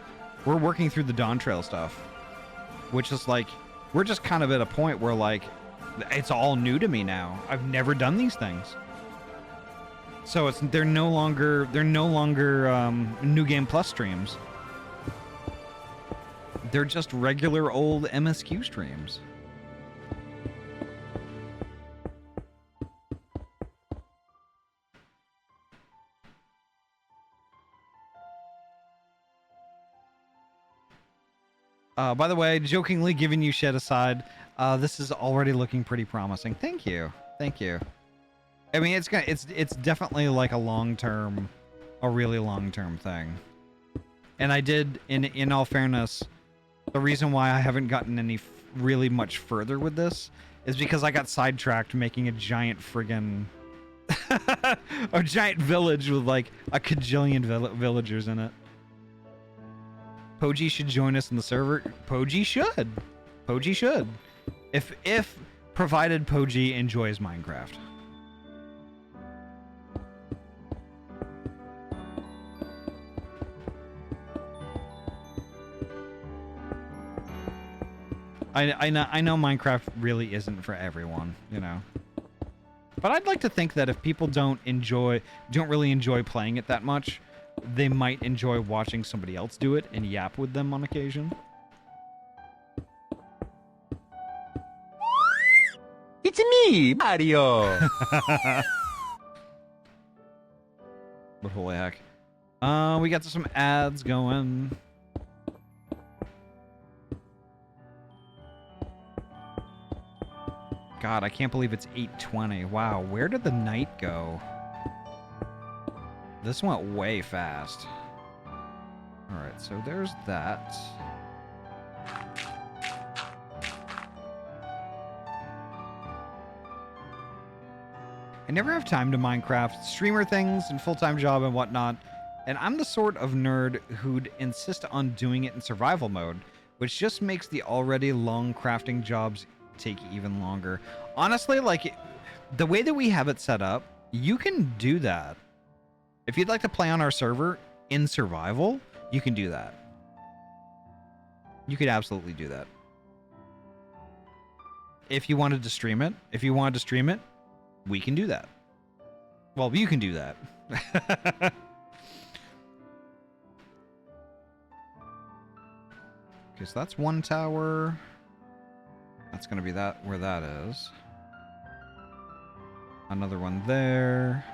the Dawn Trail stuff. Which is like, we're just kind of at a point where like, it's all new to me now. I've never done these things. So they're no longer New Game Plus streams. They're just regular old MSQ streams. By the way, jokingly giving you shit aside, this is already looking pretty promising. Thank you. I mean, it's definitely like a really long-term thing. And I did, in all fairness, the reason why I haven't gotten any really much further with this is because I got sidetracked making a giant friggin' a giant village with like a cajillion villagers in it. Poji should join us in the server. Poji should. If provided Poji enjoys Minecraft. I know Minecraft really isn't for everyone, you know. But I'd like to think that if people don't really enjoy playing it that much, they might enjoy watching somebody else do it and yap with them on occasion. It's me, Mario. But holy heck. We got some ads going. God, I can't believe it's 8:20. Wow, where did the night go? This went way fast. Alright, so there's that. I never have time to Minecraft, streamer things, and full-time job and whatnot, and I'm the sort of nerd who'd insist on doing it in survival mode, which just makes the already long crafting jobs take even longer. Honestly, like, the way that we have it set up, you can do that. If you'd like to play on our server in survival, you can do that. You could absolutely do that. If you wanted to stream it, we can do that. Well, you can do that. Okay, so that's one tower. That's going to be that where that is. Another one there.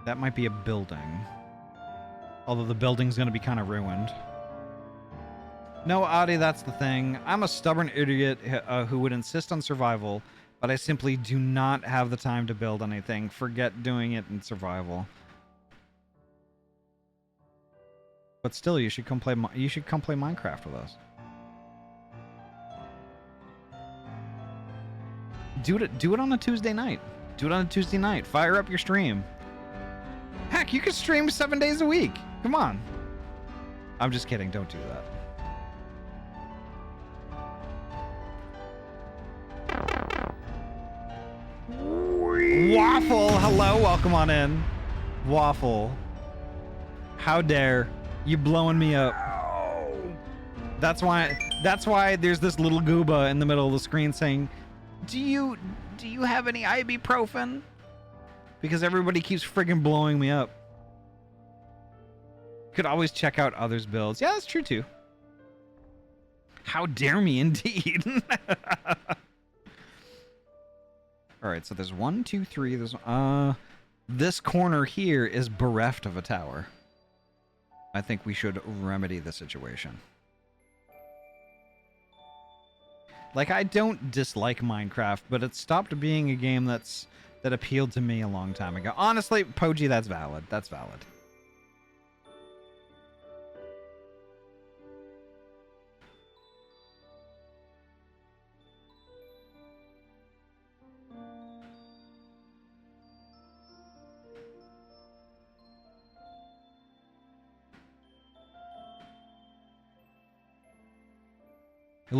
That might be a building. Although the building's going to be kind of ruined. No, Ahty, that's the thing. I'm a stubborn idiot who would insist on survival, but I simply do not have the time to build anything. Forget doing it in survival. But still, you should come play Minecraft with us. Do it on a Tuesday night. Do it on a Tuesday night. Fire up your stream. Heck, you could stream 7 days a week. Come on. I'm just kidding. Don't do that. Waffle, hello, welcome on in. Waffle. How dare you blowing me up? That's why there's this little gooba in the middle of the screen saying, Do you have any ibuprofen? Because everybody keeps friggin' blowing me up. Could always check out others' builds. Yeah, that's true too. How dare me, indeed. All right, so there's 1, 2, 3. There's this corner here is bereft of a tower. I think we should remedy the situation. Like, I don't dislike Minecraft, but it stopped being a game that appealed to me a long time ago. Honestly, Poji, that's valid. That's valid. It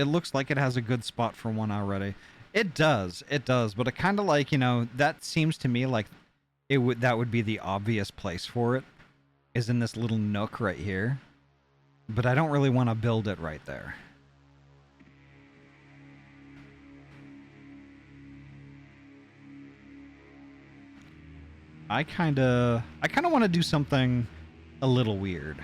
looks like it has a good spot for one already. It does, but it kind of like, you know, that seems to me like that would be the obvious place for it, is in this little nook right here. But I don't really want to build it right there. I kind of want to do something a little weird.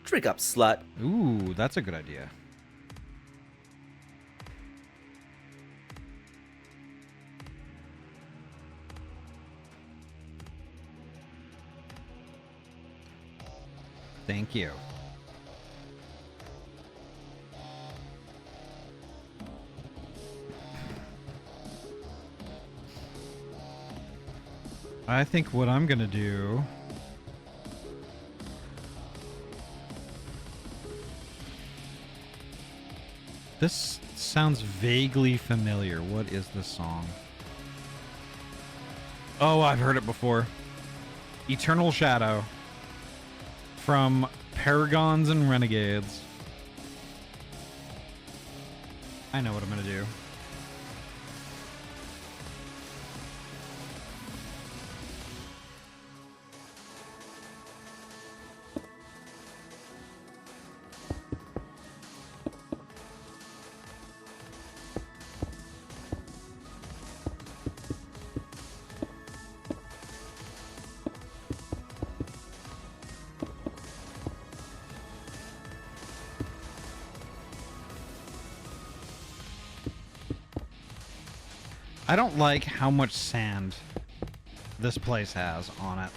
Drink up, slut. Ooh, that's a good idea. Thank you. I think what I'm gonna do... This sounds vaguely familiar. What is this song? Oh, I've heard it before. Eternal Shadow. From Paragons and Renegades. I know what I'm gonna do. I don't like how much sand this place has on it.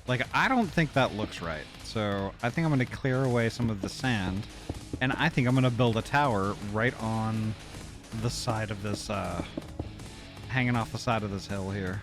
Like, I don't think that looks right. So I think I'm going to clear away some of the sand, and I think I'm going to build a tower right on the side of this, hanging off the side of this hill here.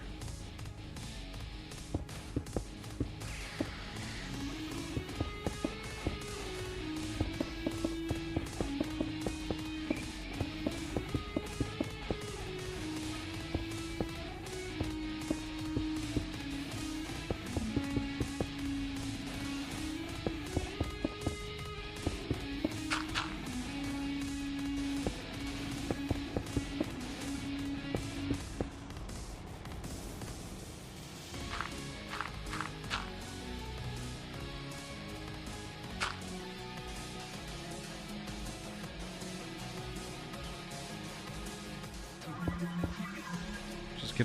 Just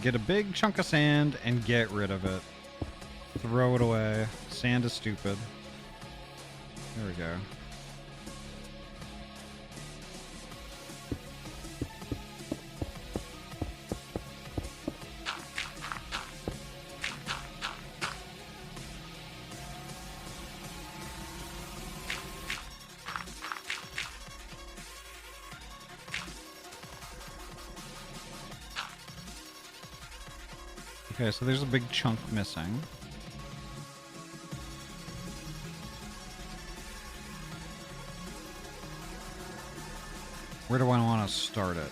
get a big chunk of sand and get rid of it. Throw it away. Sand is stupid. There we go. Okay, so there's a big chunk missing. Where do I want to start it?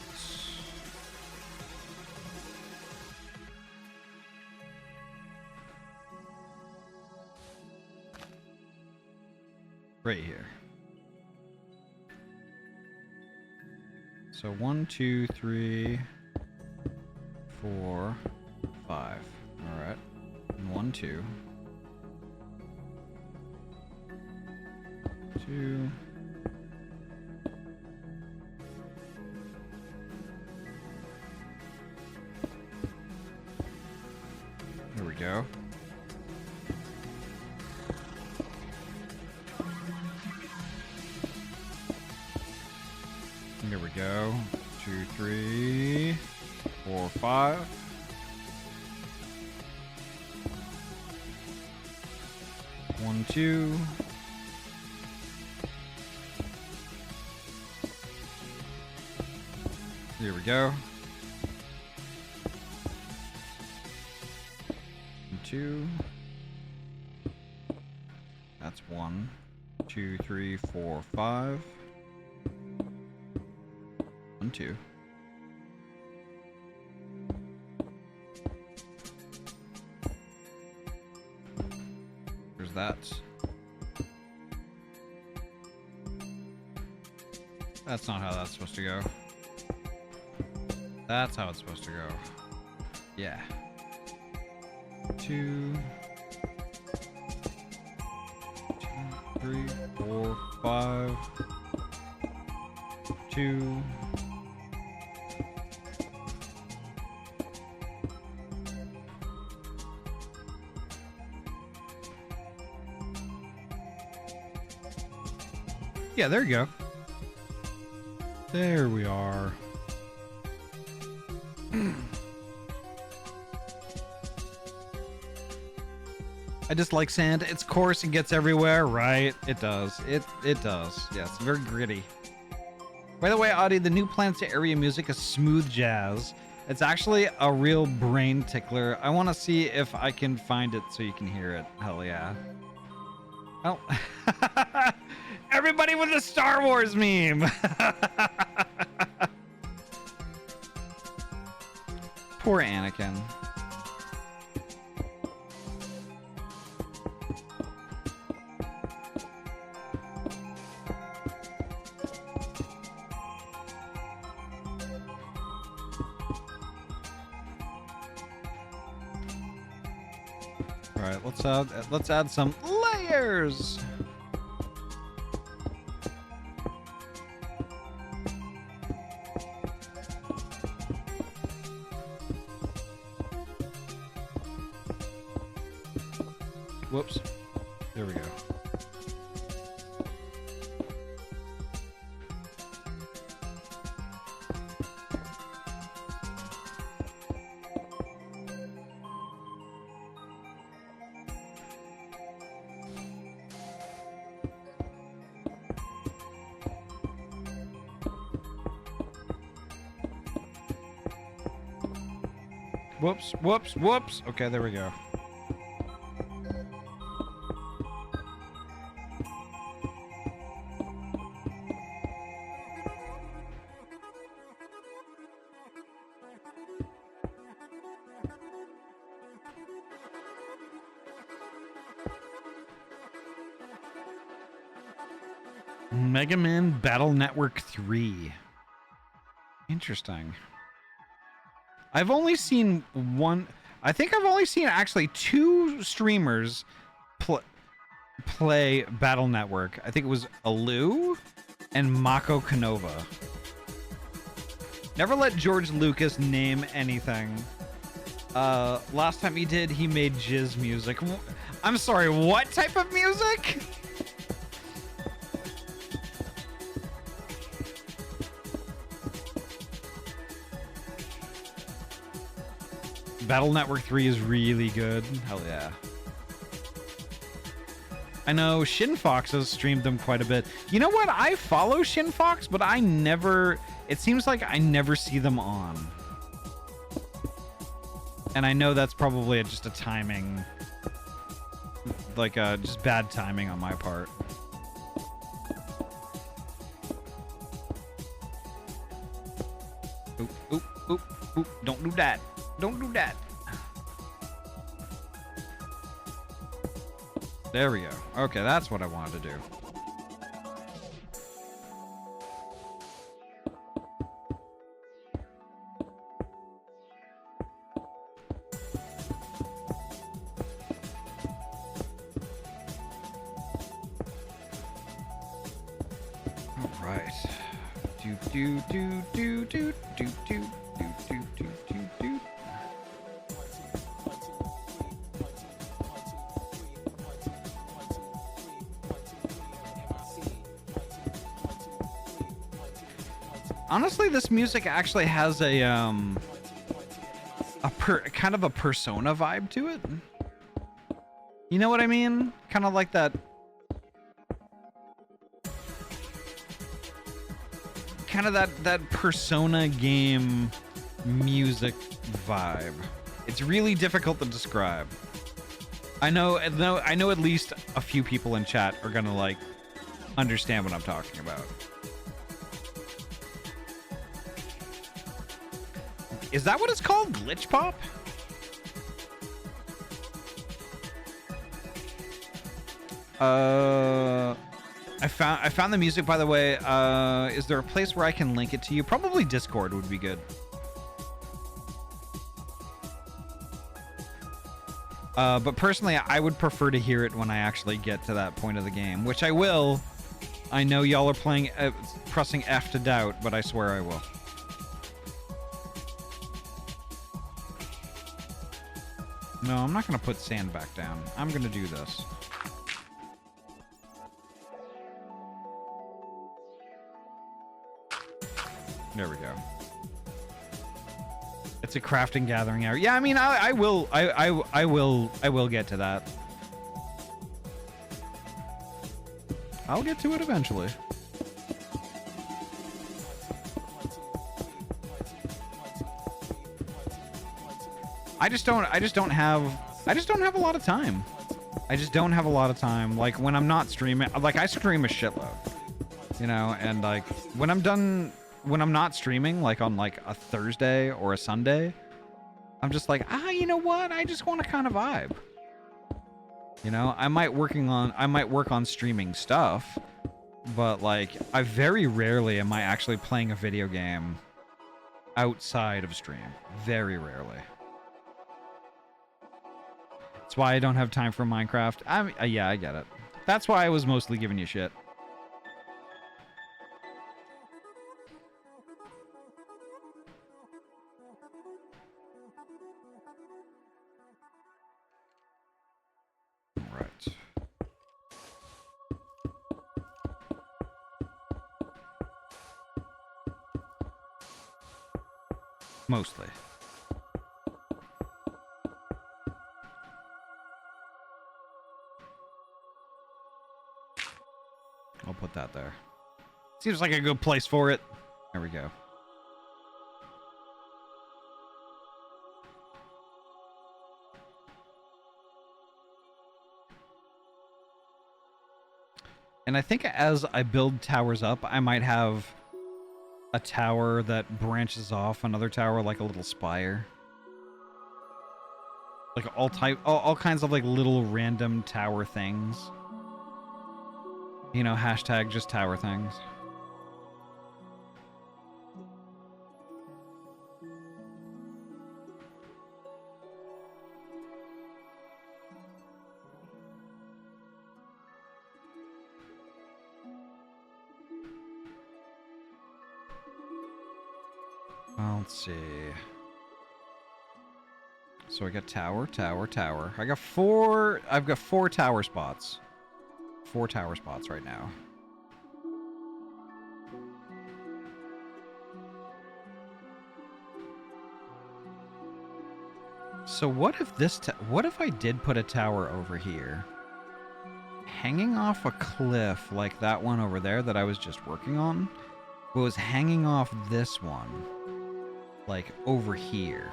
Right here. So 1, 2, 3, 4, 5. All right. And 1, 2. 2. There we go. There we go. 2, 3, 4, 5. One, 2. Here we go. 2. That's 1, 2, 3, 4, 5. 1, 2. There's that. That's not how that's supposed to go. That's how it's supposed to go. Yeah. 2, 3, 4, 5. 2. Yeah, there you go. There we are. I just like sand. It's coarse and gets everywhere, right? It does. It does. Yeah, it's very gritty. By the way, Ahty, the new Plants to Area music is smooth jazz. It's actually a real brain tickler. I want to see if I can find it so you can hear it. Hell yeah. Oh. Everybody with a Star Wars meme. Poor Anakin. All right, let's add some layers. Whoops. There we go. Whoops, whoops, whoops. Okay, there we go. Mega Man Battle Network 3. Interesting. I've only seen one. I think I've only seen actually 2 streamers play Battle Network. I think it was Alu and Mako Canova. Never let George Lucas name anything. Last time he did, he made jizz music. I'm sorry, what type of music? Battle Network 3 is really good. Hell yeah. I know Shin Fox has streamed them quite a bit. You know what? I follow Shin Fox, but I never... It seems like I never see them on. And I know that's probably just a timing... Like, just bad timing on my part. Oop, oop, oop, oop. Don't do that. Don't do that. There we go. Okay, that's what I wanted to do. All right. Do do do do do do do do do do do do. Honestly, this music actually has a kind of a Persona vibe to it. You know what I mean? Kind of like that. Kind of that Persona game music vibe. It's really difficult to describe. I know at least a few people in chat are gonna like understand what I'm talking about. Is that what it's called? Glitch pop? I found the music, by the way. Is there a place where I can link it to you? Probably Discord would be good. But personally, I would prefer to hear it when I actually get to that point of the game, which I will. I know y'all are playing, pressing F to doubt, but I swear I will. No, I'm not going to put sand back down. I'm going to do this. There we go. It's a crafting gathering hour. Yeah, I mean, I will get to that. I'll get to it eventually. I just don't have a lot of time. I just don't have a lot of time. Like when I'm not streaming, like I stream a shitload, you know, and like when I'm not streaming, like on like a Thursday or a Sunday, I'm just like, you know what? I just want to kind of vibe. You know, I might work on streaming stuff, but like I very rarely am I actually playing a video game outside of stream. Very rarely. That's why I don't have time for Minecraft. Yeah, I get it. That's why I was mostly giving you shit. Right. Mostly. I'll put that there. Seems like a good place for it. There we go. And I think as I build towers up, I might have a tower that branches off another tower like a little spire. Like all kinds of like little random tower things. You know, hashtag just tower things. Let's see. So I got tower, tower, tower. I've got four tower spots. 4 tower spots right now. So what if I did put a tower over here? Hanging off a cliff like that one over there that I was just working on, but was hanging off this one. Like over here.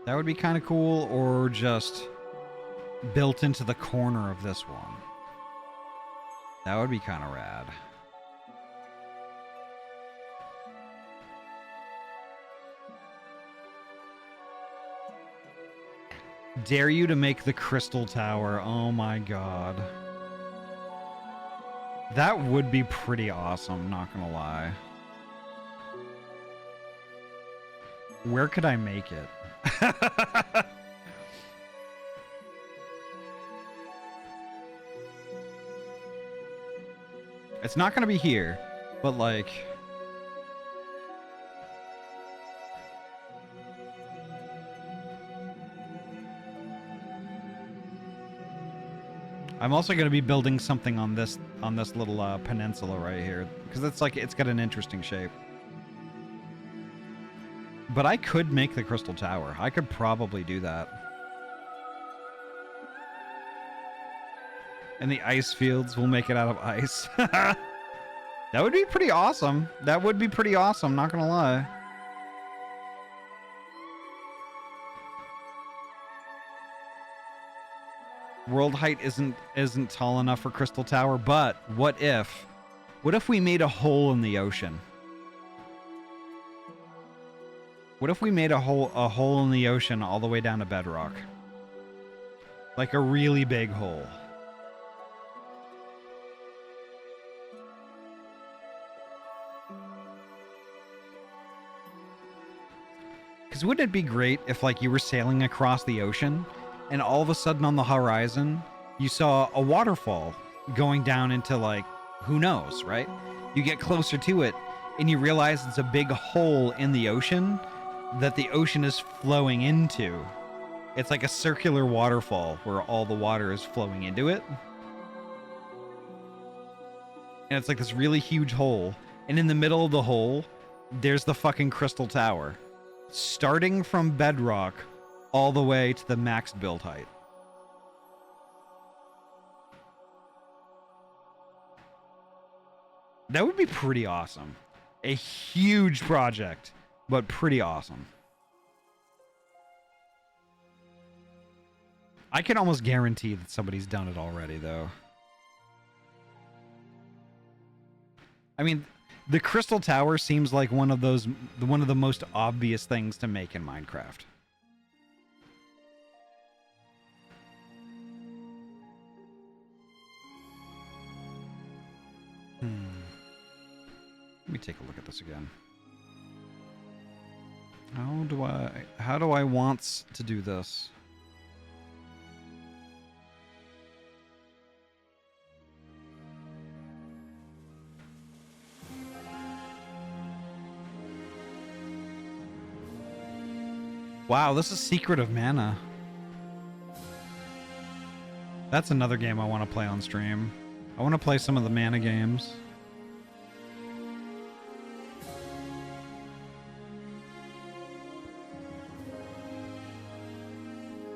That would be kind of cool, or just built into the corner of this one. That would be kind of rad. Dare you to make the crystal tower. Oh my god. That would be pretty awesome, not gonna lie. Where could I make it? It's not gonna be here, but like... I'm also going to be building something on this little peninsula right here, because it's got an interesting shape. But I could make the crystal tower. I could probably do that. And the ice fields will make it out of ice. That would be pretty awesome. That would be pretty awesome, not gonna lie. World height isn't tall enough for Crystal Tower, but what if we made a hole in the ocean? What if we made a hole in the ocean all the way down to bedrock? Like a really big hole. Because wouldn't it be great if like you were sailing across the ocean and all of a sudden on the horizon you saw a waterfall going down into, like, who knows, right? You get closer to it and you realize it's a big hole in the ocean that the ocean is flowing into. It's like a circular waterfall where all the water is flowing into it. And it's like this really huge hole. And in the middle of the hole, there's the fucking Crystal Tower. Starting from bedrock all the way to the max build height. That would be pretty awesome. A huge project, but pretty awesome. I can almost guarantee that somebody's done it already, though. I mean, the Crystal Tower seems like one of the most obvious things to make in Minecraft. Let me take a look at this again. How do I want to do this? Wow, this is Secret of Mana. That's another game I want to play on stream. I want to play some of the Mana games.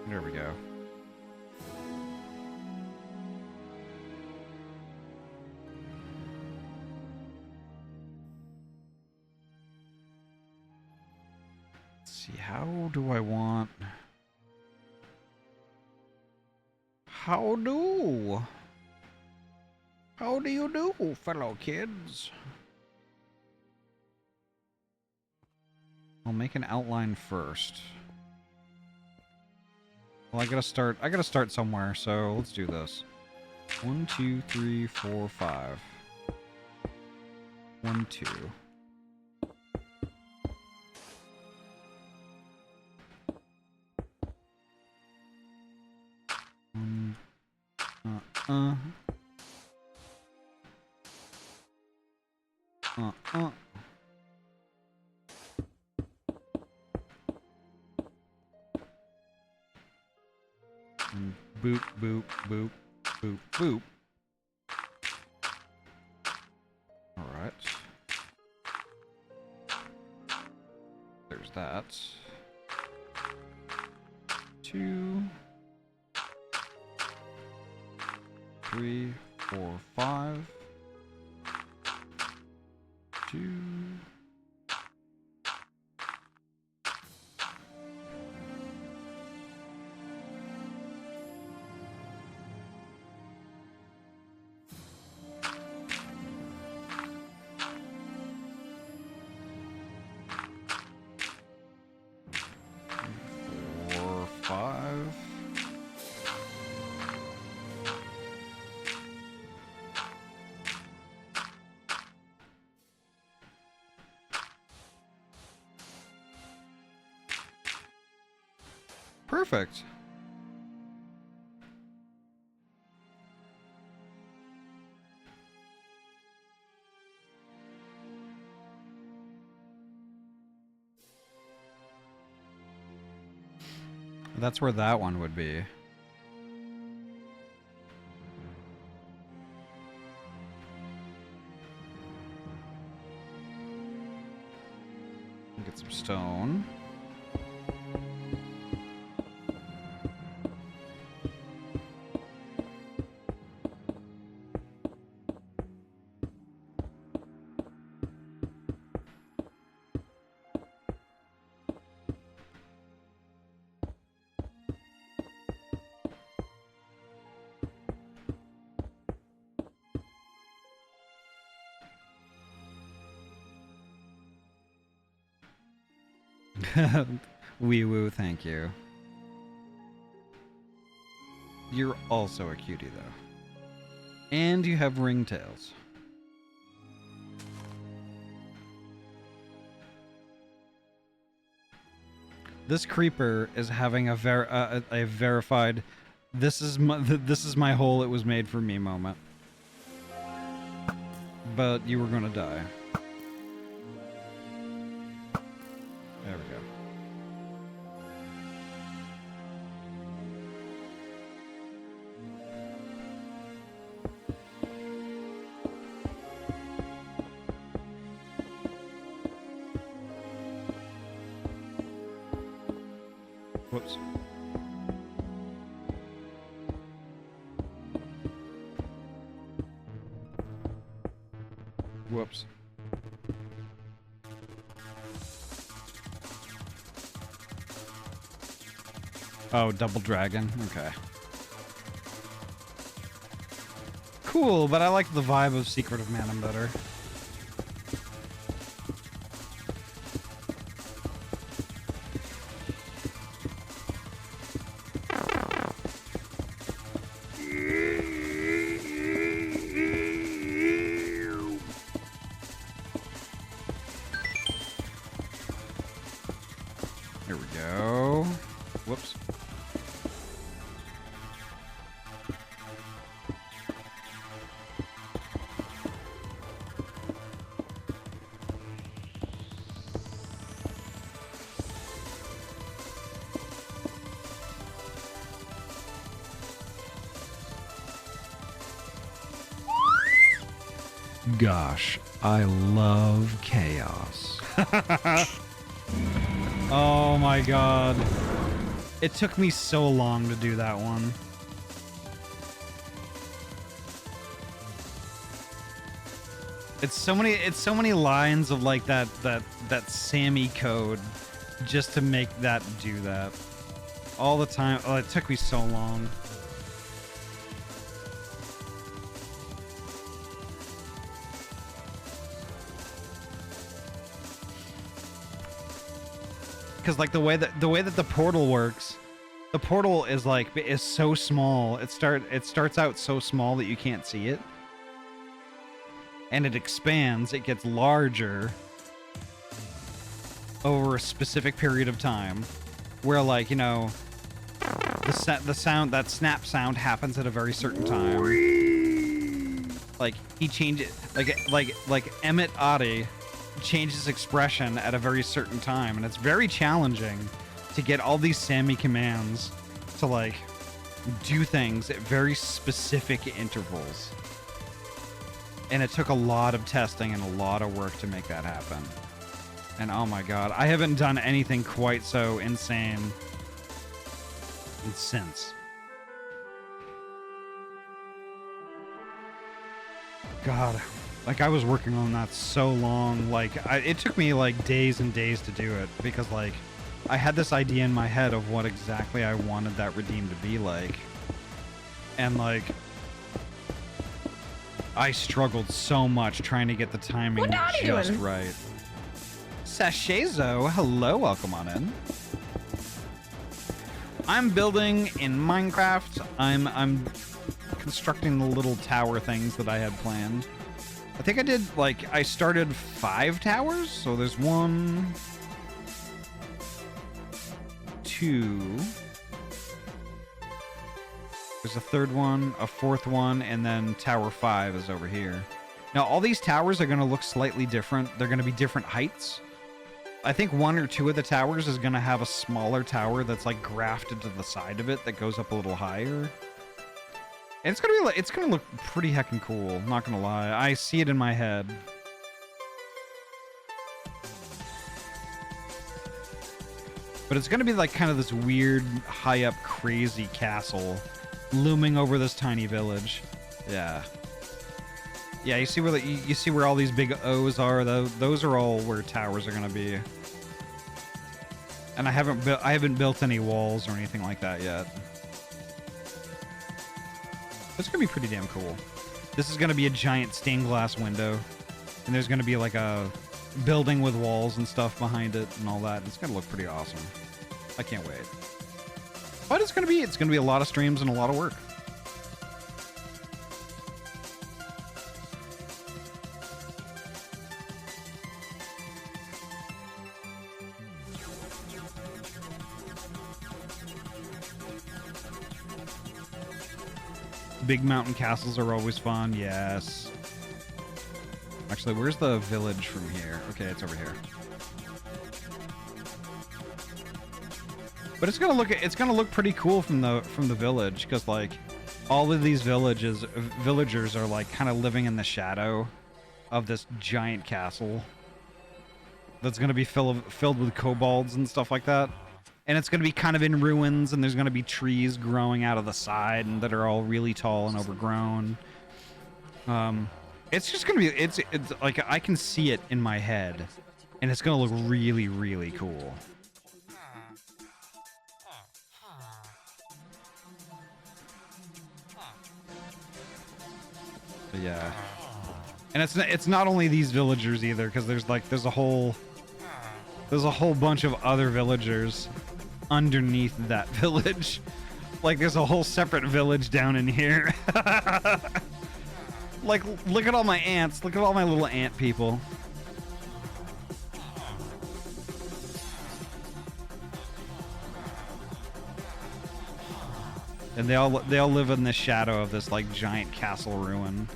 There we go. Let's see, how do I want... How do? How do you do, fellow kids? I'll make an outline first. Well, I gotta start somewhere, so let's do this. 1, 2, 3, 4, 5. 1, 2. And boop, boop, boop, boop, boop. All right. There's that. 2, 3, 4, 5. 2. Perfect. That's where that one would be. Get some stone. Wee woo, thank you. You're also a cutie, though. And you have ringtails. This creeper is having a verified this is my hole, it was made for me moment. But you were gonna die. There we go. Whoops. Whoops. Oh, double dragon. Okay. Cool, but I like the vibe of Secret of Mana better. Here we go. Whoops. Gosh, I love chaos. Oh my god. It took me so long to do that one. It's so many lines of like that Sammy code just to make that do that. All the time. Oh, it took me so long. because like the way that the portal works, the portal is so small. It starts out so small that you can't see it, and it expands. It gets larger over a specific period of time, where like, you know, the sound, that snap sound happens at a very certain time. Like he changes, like Emmett Ahty changes expression at a very certain time, and it's very challenging to get all these Sammy commands to like do things at very specific intervals. And it took a lot of testing and a lot of work to make that happen. And oh my god, I haven't done anything quite so insane since. God, like I was working on that so long. Like it took me like days and days to do it, because like I had this idea in my head of what exactly I wanted that redeem to be like. And like I struggled so much trying to get the timing just right. Sashezo, hello, welcome on in. I'm building in Minecraft. I'm constructing the little tower things that I had planned. I think I did, like, I started 5 towers. So there's 1, 2. There's a 3rd one, a 4th one, and then Tower 5 is over here. Now, all these towers are going to look slightly different. They're going to be different heights. I think 1 or 2 of the towers is going to have a smaller tower that's like grafted to the side of it that goes up a little higher. And it's going to look pretty heckin' cool, not going to lie. I see it in my head. But it's going to be like kind of this weird, high up, crazy castle looming over this tiny village. Yeah. Yeah, you see where you see where all these big O's are. Those are all where towers are going to be. And I haven't built any walls or anything like that yet. It's going to be pretty damn cool. This is going to be a giant stained glass window, and there's going to be like a building with walls and stuff behind it and all that. It's going to look pretty awesome. I can't wait. But it's going to be a lot of streams and a lot of work. Big mountain castles are always fun, yes. Actually, where's the village from here? Okay, it's over here. But it's gonna look pretty cool from the village, because like all of these villagers are like kind of living in the shadow of this giant castle that's gonna be filled with kobolds and stuff like that. And it's going to be kind of in ruins, and there's going to be trees growing out of the side and that are all really tall and overgrown. It's just going to be, it's like, I can see it in my head, and it's going to look really, really cool. But yeah. And it's not only these villagers either, because there's a whole bunch of other villagers underneath that village. Like there's a whole separate village down in here. Like look at all my ants, look at all my little ant people. And they all live in the shadow of this like giant castle ruin.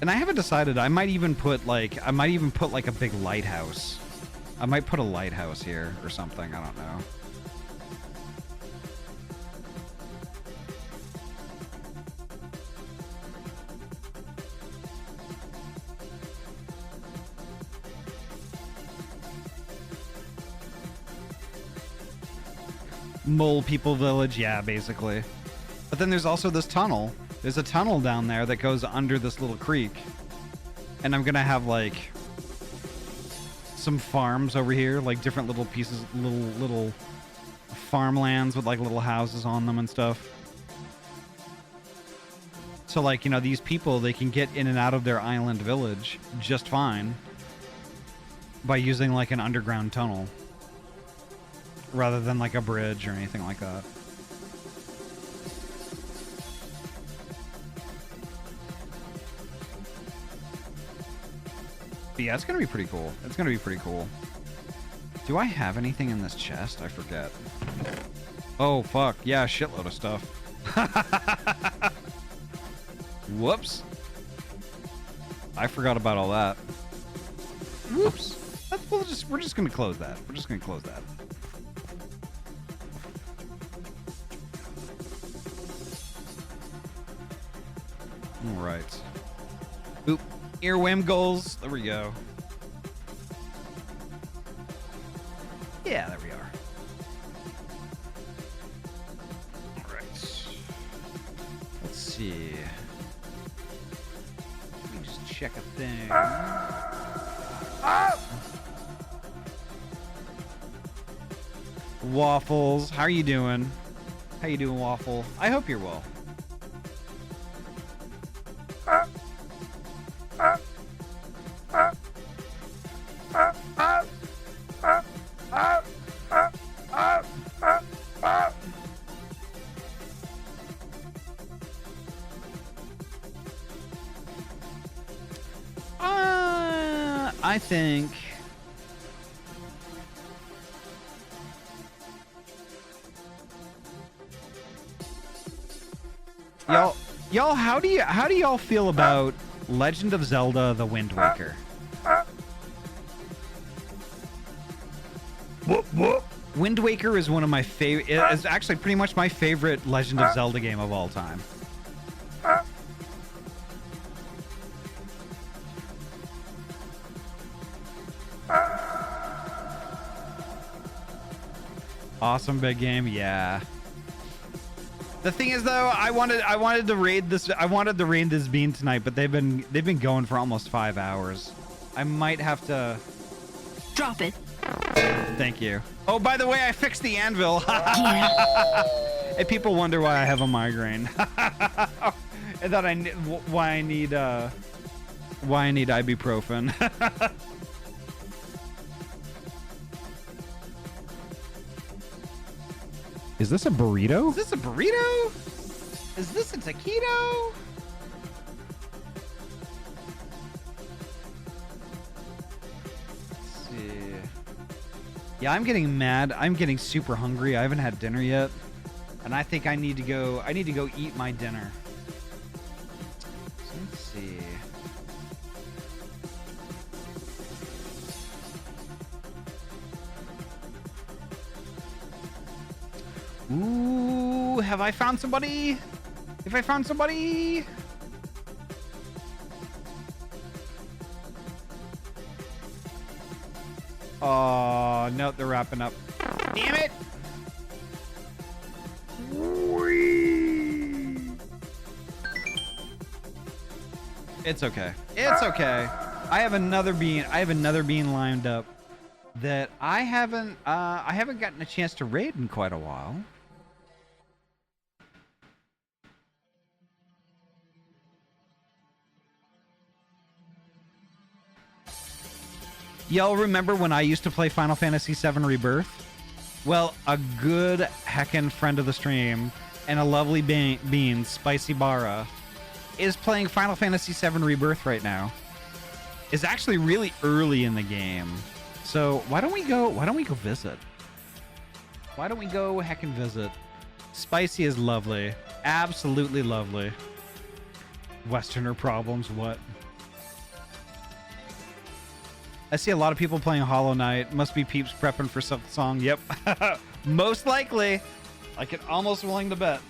And I haven't decided. I might even put like a big lighthouse. I might put a lighthouse here or something. I don't know. Mole People Village, yeah, basically. But then there's also this tunnel. There's a tunnel down there that goes under this little creek. And I'm gonna have like some farms over here, like different little pieces, little farmlands with like little houses on them and stuff. So like, you know, these people, they can get in and out of their island village just fine by using like an underground tunnel rather than like a bridge or anything like that. But yeah, it's gonna be pretty cool. It's gonna be pretty cool. Do I have anything in this chest? I forget. Oh, fuck. Yeah, a shitload of stuff. Whoops. I forgot about all that. Whoops. We're just gonna close that. We're just gonna close that. All right. Oop. Earworm goals. There we go. Yeah, there we are. All right. Let's see. Let me just check a thing. Waffles, how are you doing? How you doing, Waffle? I hope you're well. I think y'all how do y'all feel about Legend of Zelda: The Wind Waker? Wind Waker is one of my favorite. It's actually pretty much my favorite Legend of Zelda game of all time. Awesome big game, yeah. The thing is though, I wanted to raid this bean tonight, but they've been going for almost 5 hours. I might have to Drop it. Thank you. Oh, by the way, I fixed the anvil. And people wonder why I have a migraine. And that why I need ibuprofen. Is this a burrito? Is this a burrito? Is this a taquito? Let's see. Yeah, I'm getting mad. I'm getting super hungry. I haven't had dinner yet. And I think I need to go eat my dinner. So let's see. Ooh, have I found somebody? Have I found somebody? Oh, no, they're wrapping up. Damn it! It's okay. It's okay. I have another bean lined up that I haven't gotten a chance to raid in quite a while. Y'all remember when I used to play Final Fantasy VII Rebirth? Well, a good heckin' friend of the stream and a lovely bean, Spicy Bara, is playing Final Fantasy VII Rebirth right now. It's actually really early in the game. So why don't we go visit? Why don't we go heckin' visit? Spicy is lovely. Absolutely lovely. Westerner problems, what? I see a lot of people playing Hollow Knight. Must be peeps prepping for Silk Song. Yep. Most likely. I can almost willing to bet.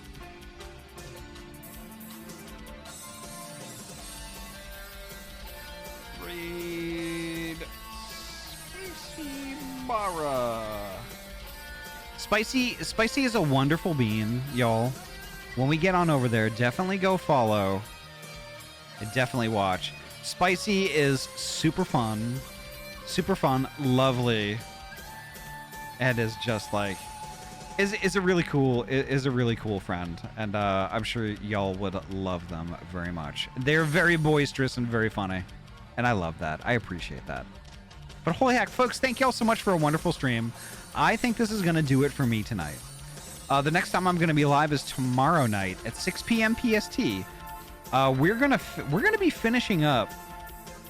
Read Spicy Bara. Spicy is a wonderful bean, y'all. When we get on over there, definitely go follow. And definitely watch. Spicy is super fun. Super fun, lovely, and is just like is a really cool friend, and I'm sure y'all would love them very much. They're very boisterous and very funny, and I love that. I appreciate that. But holy heck, folks, thank y'all so much for a wonderful stream. I think this is gonna do it for me tonight. The next time I'm gonna be live is tomorrow night at 6 p.m. PST. We're gonna be finishing up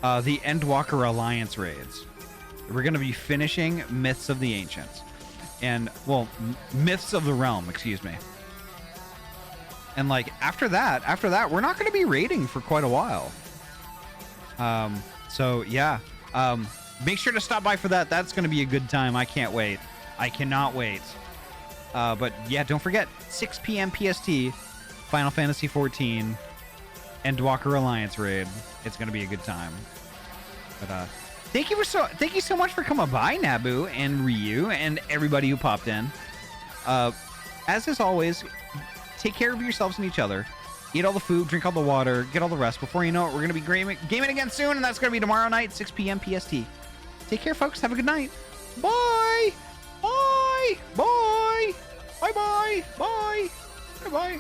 the Endwalker Alliance raids. We're gonna be finishing Myths of the Ancients, and well, Myths of the Realm, excuse me. And like after that, we're not gonna be raiding for quite a while. So yeah, make sure to stop by for that. That's gonna be a good time. I can't wait. I cannot wait. But yeah, don't forget 6 p.m. PST, Final Fantasy 14, Endwalker Alliance raid. It's gonna be a good time. But thank you so much for coming by, Naboo and Ryu and everybody who popped in. As is always, take care of yourselves and each other. Eat all the food, drink all the water, get all the rest. Before you know it, we're gonna be gaming again soon, and that's gonna be tomorrow night, 6 p.m. PST. Take care, folks. Have a good night. Bye. Bye. Bye. Bye. Bye. Bye. Bye. Bye.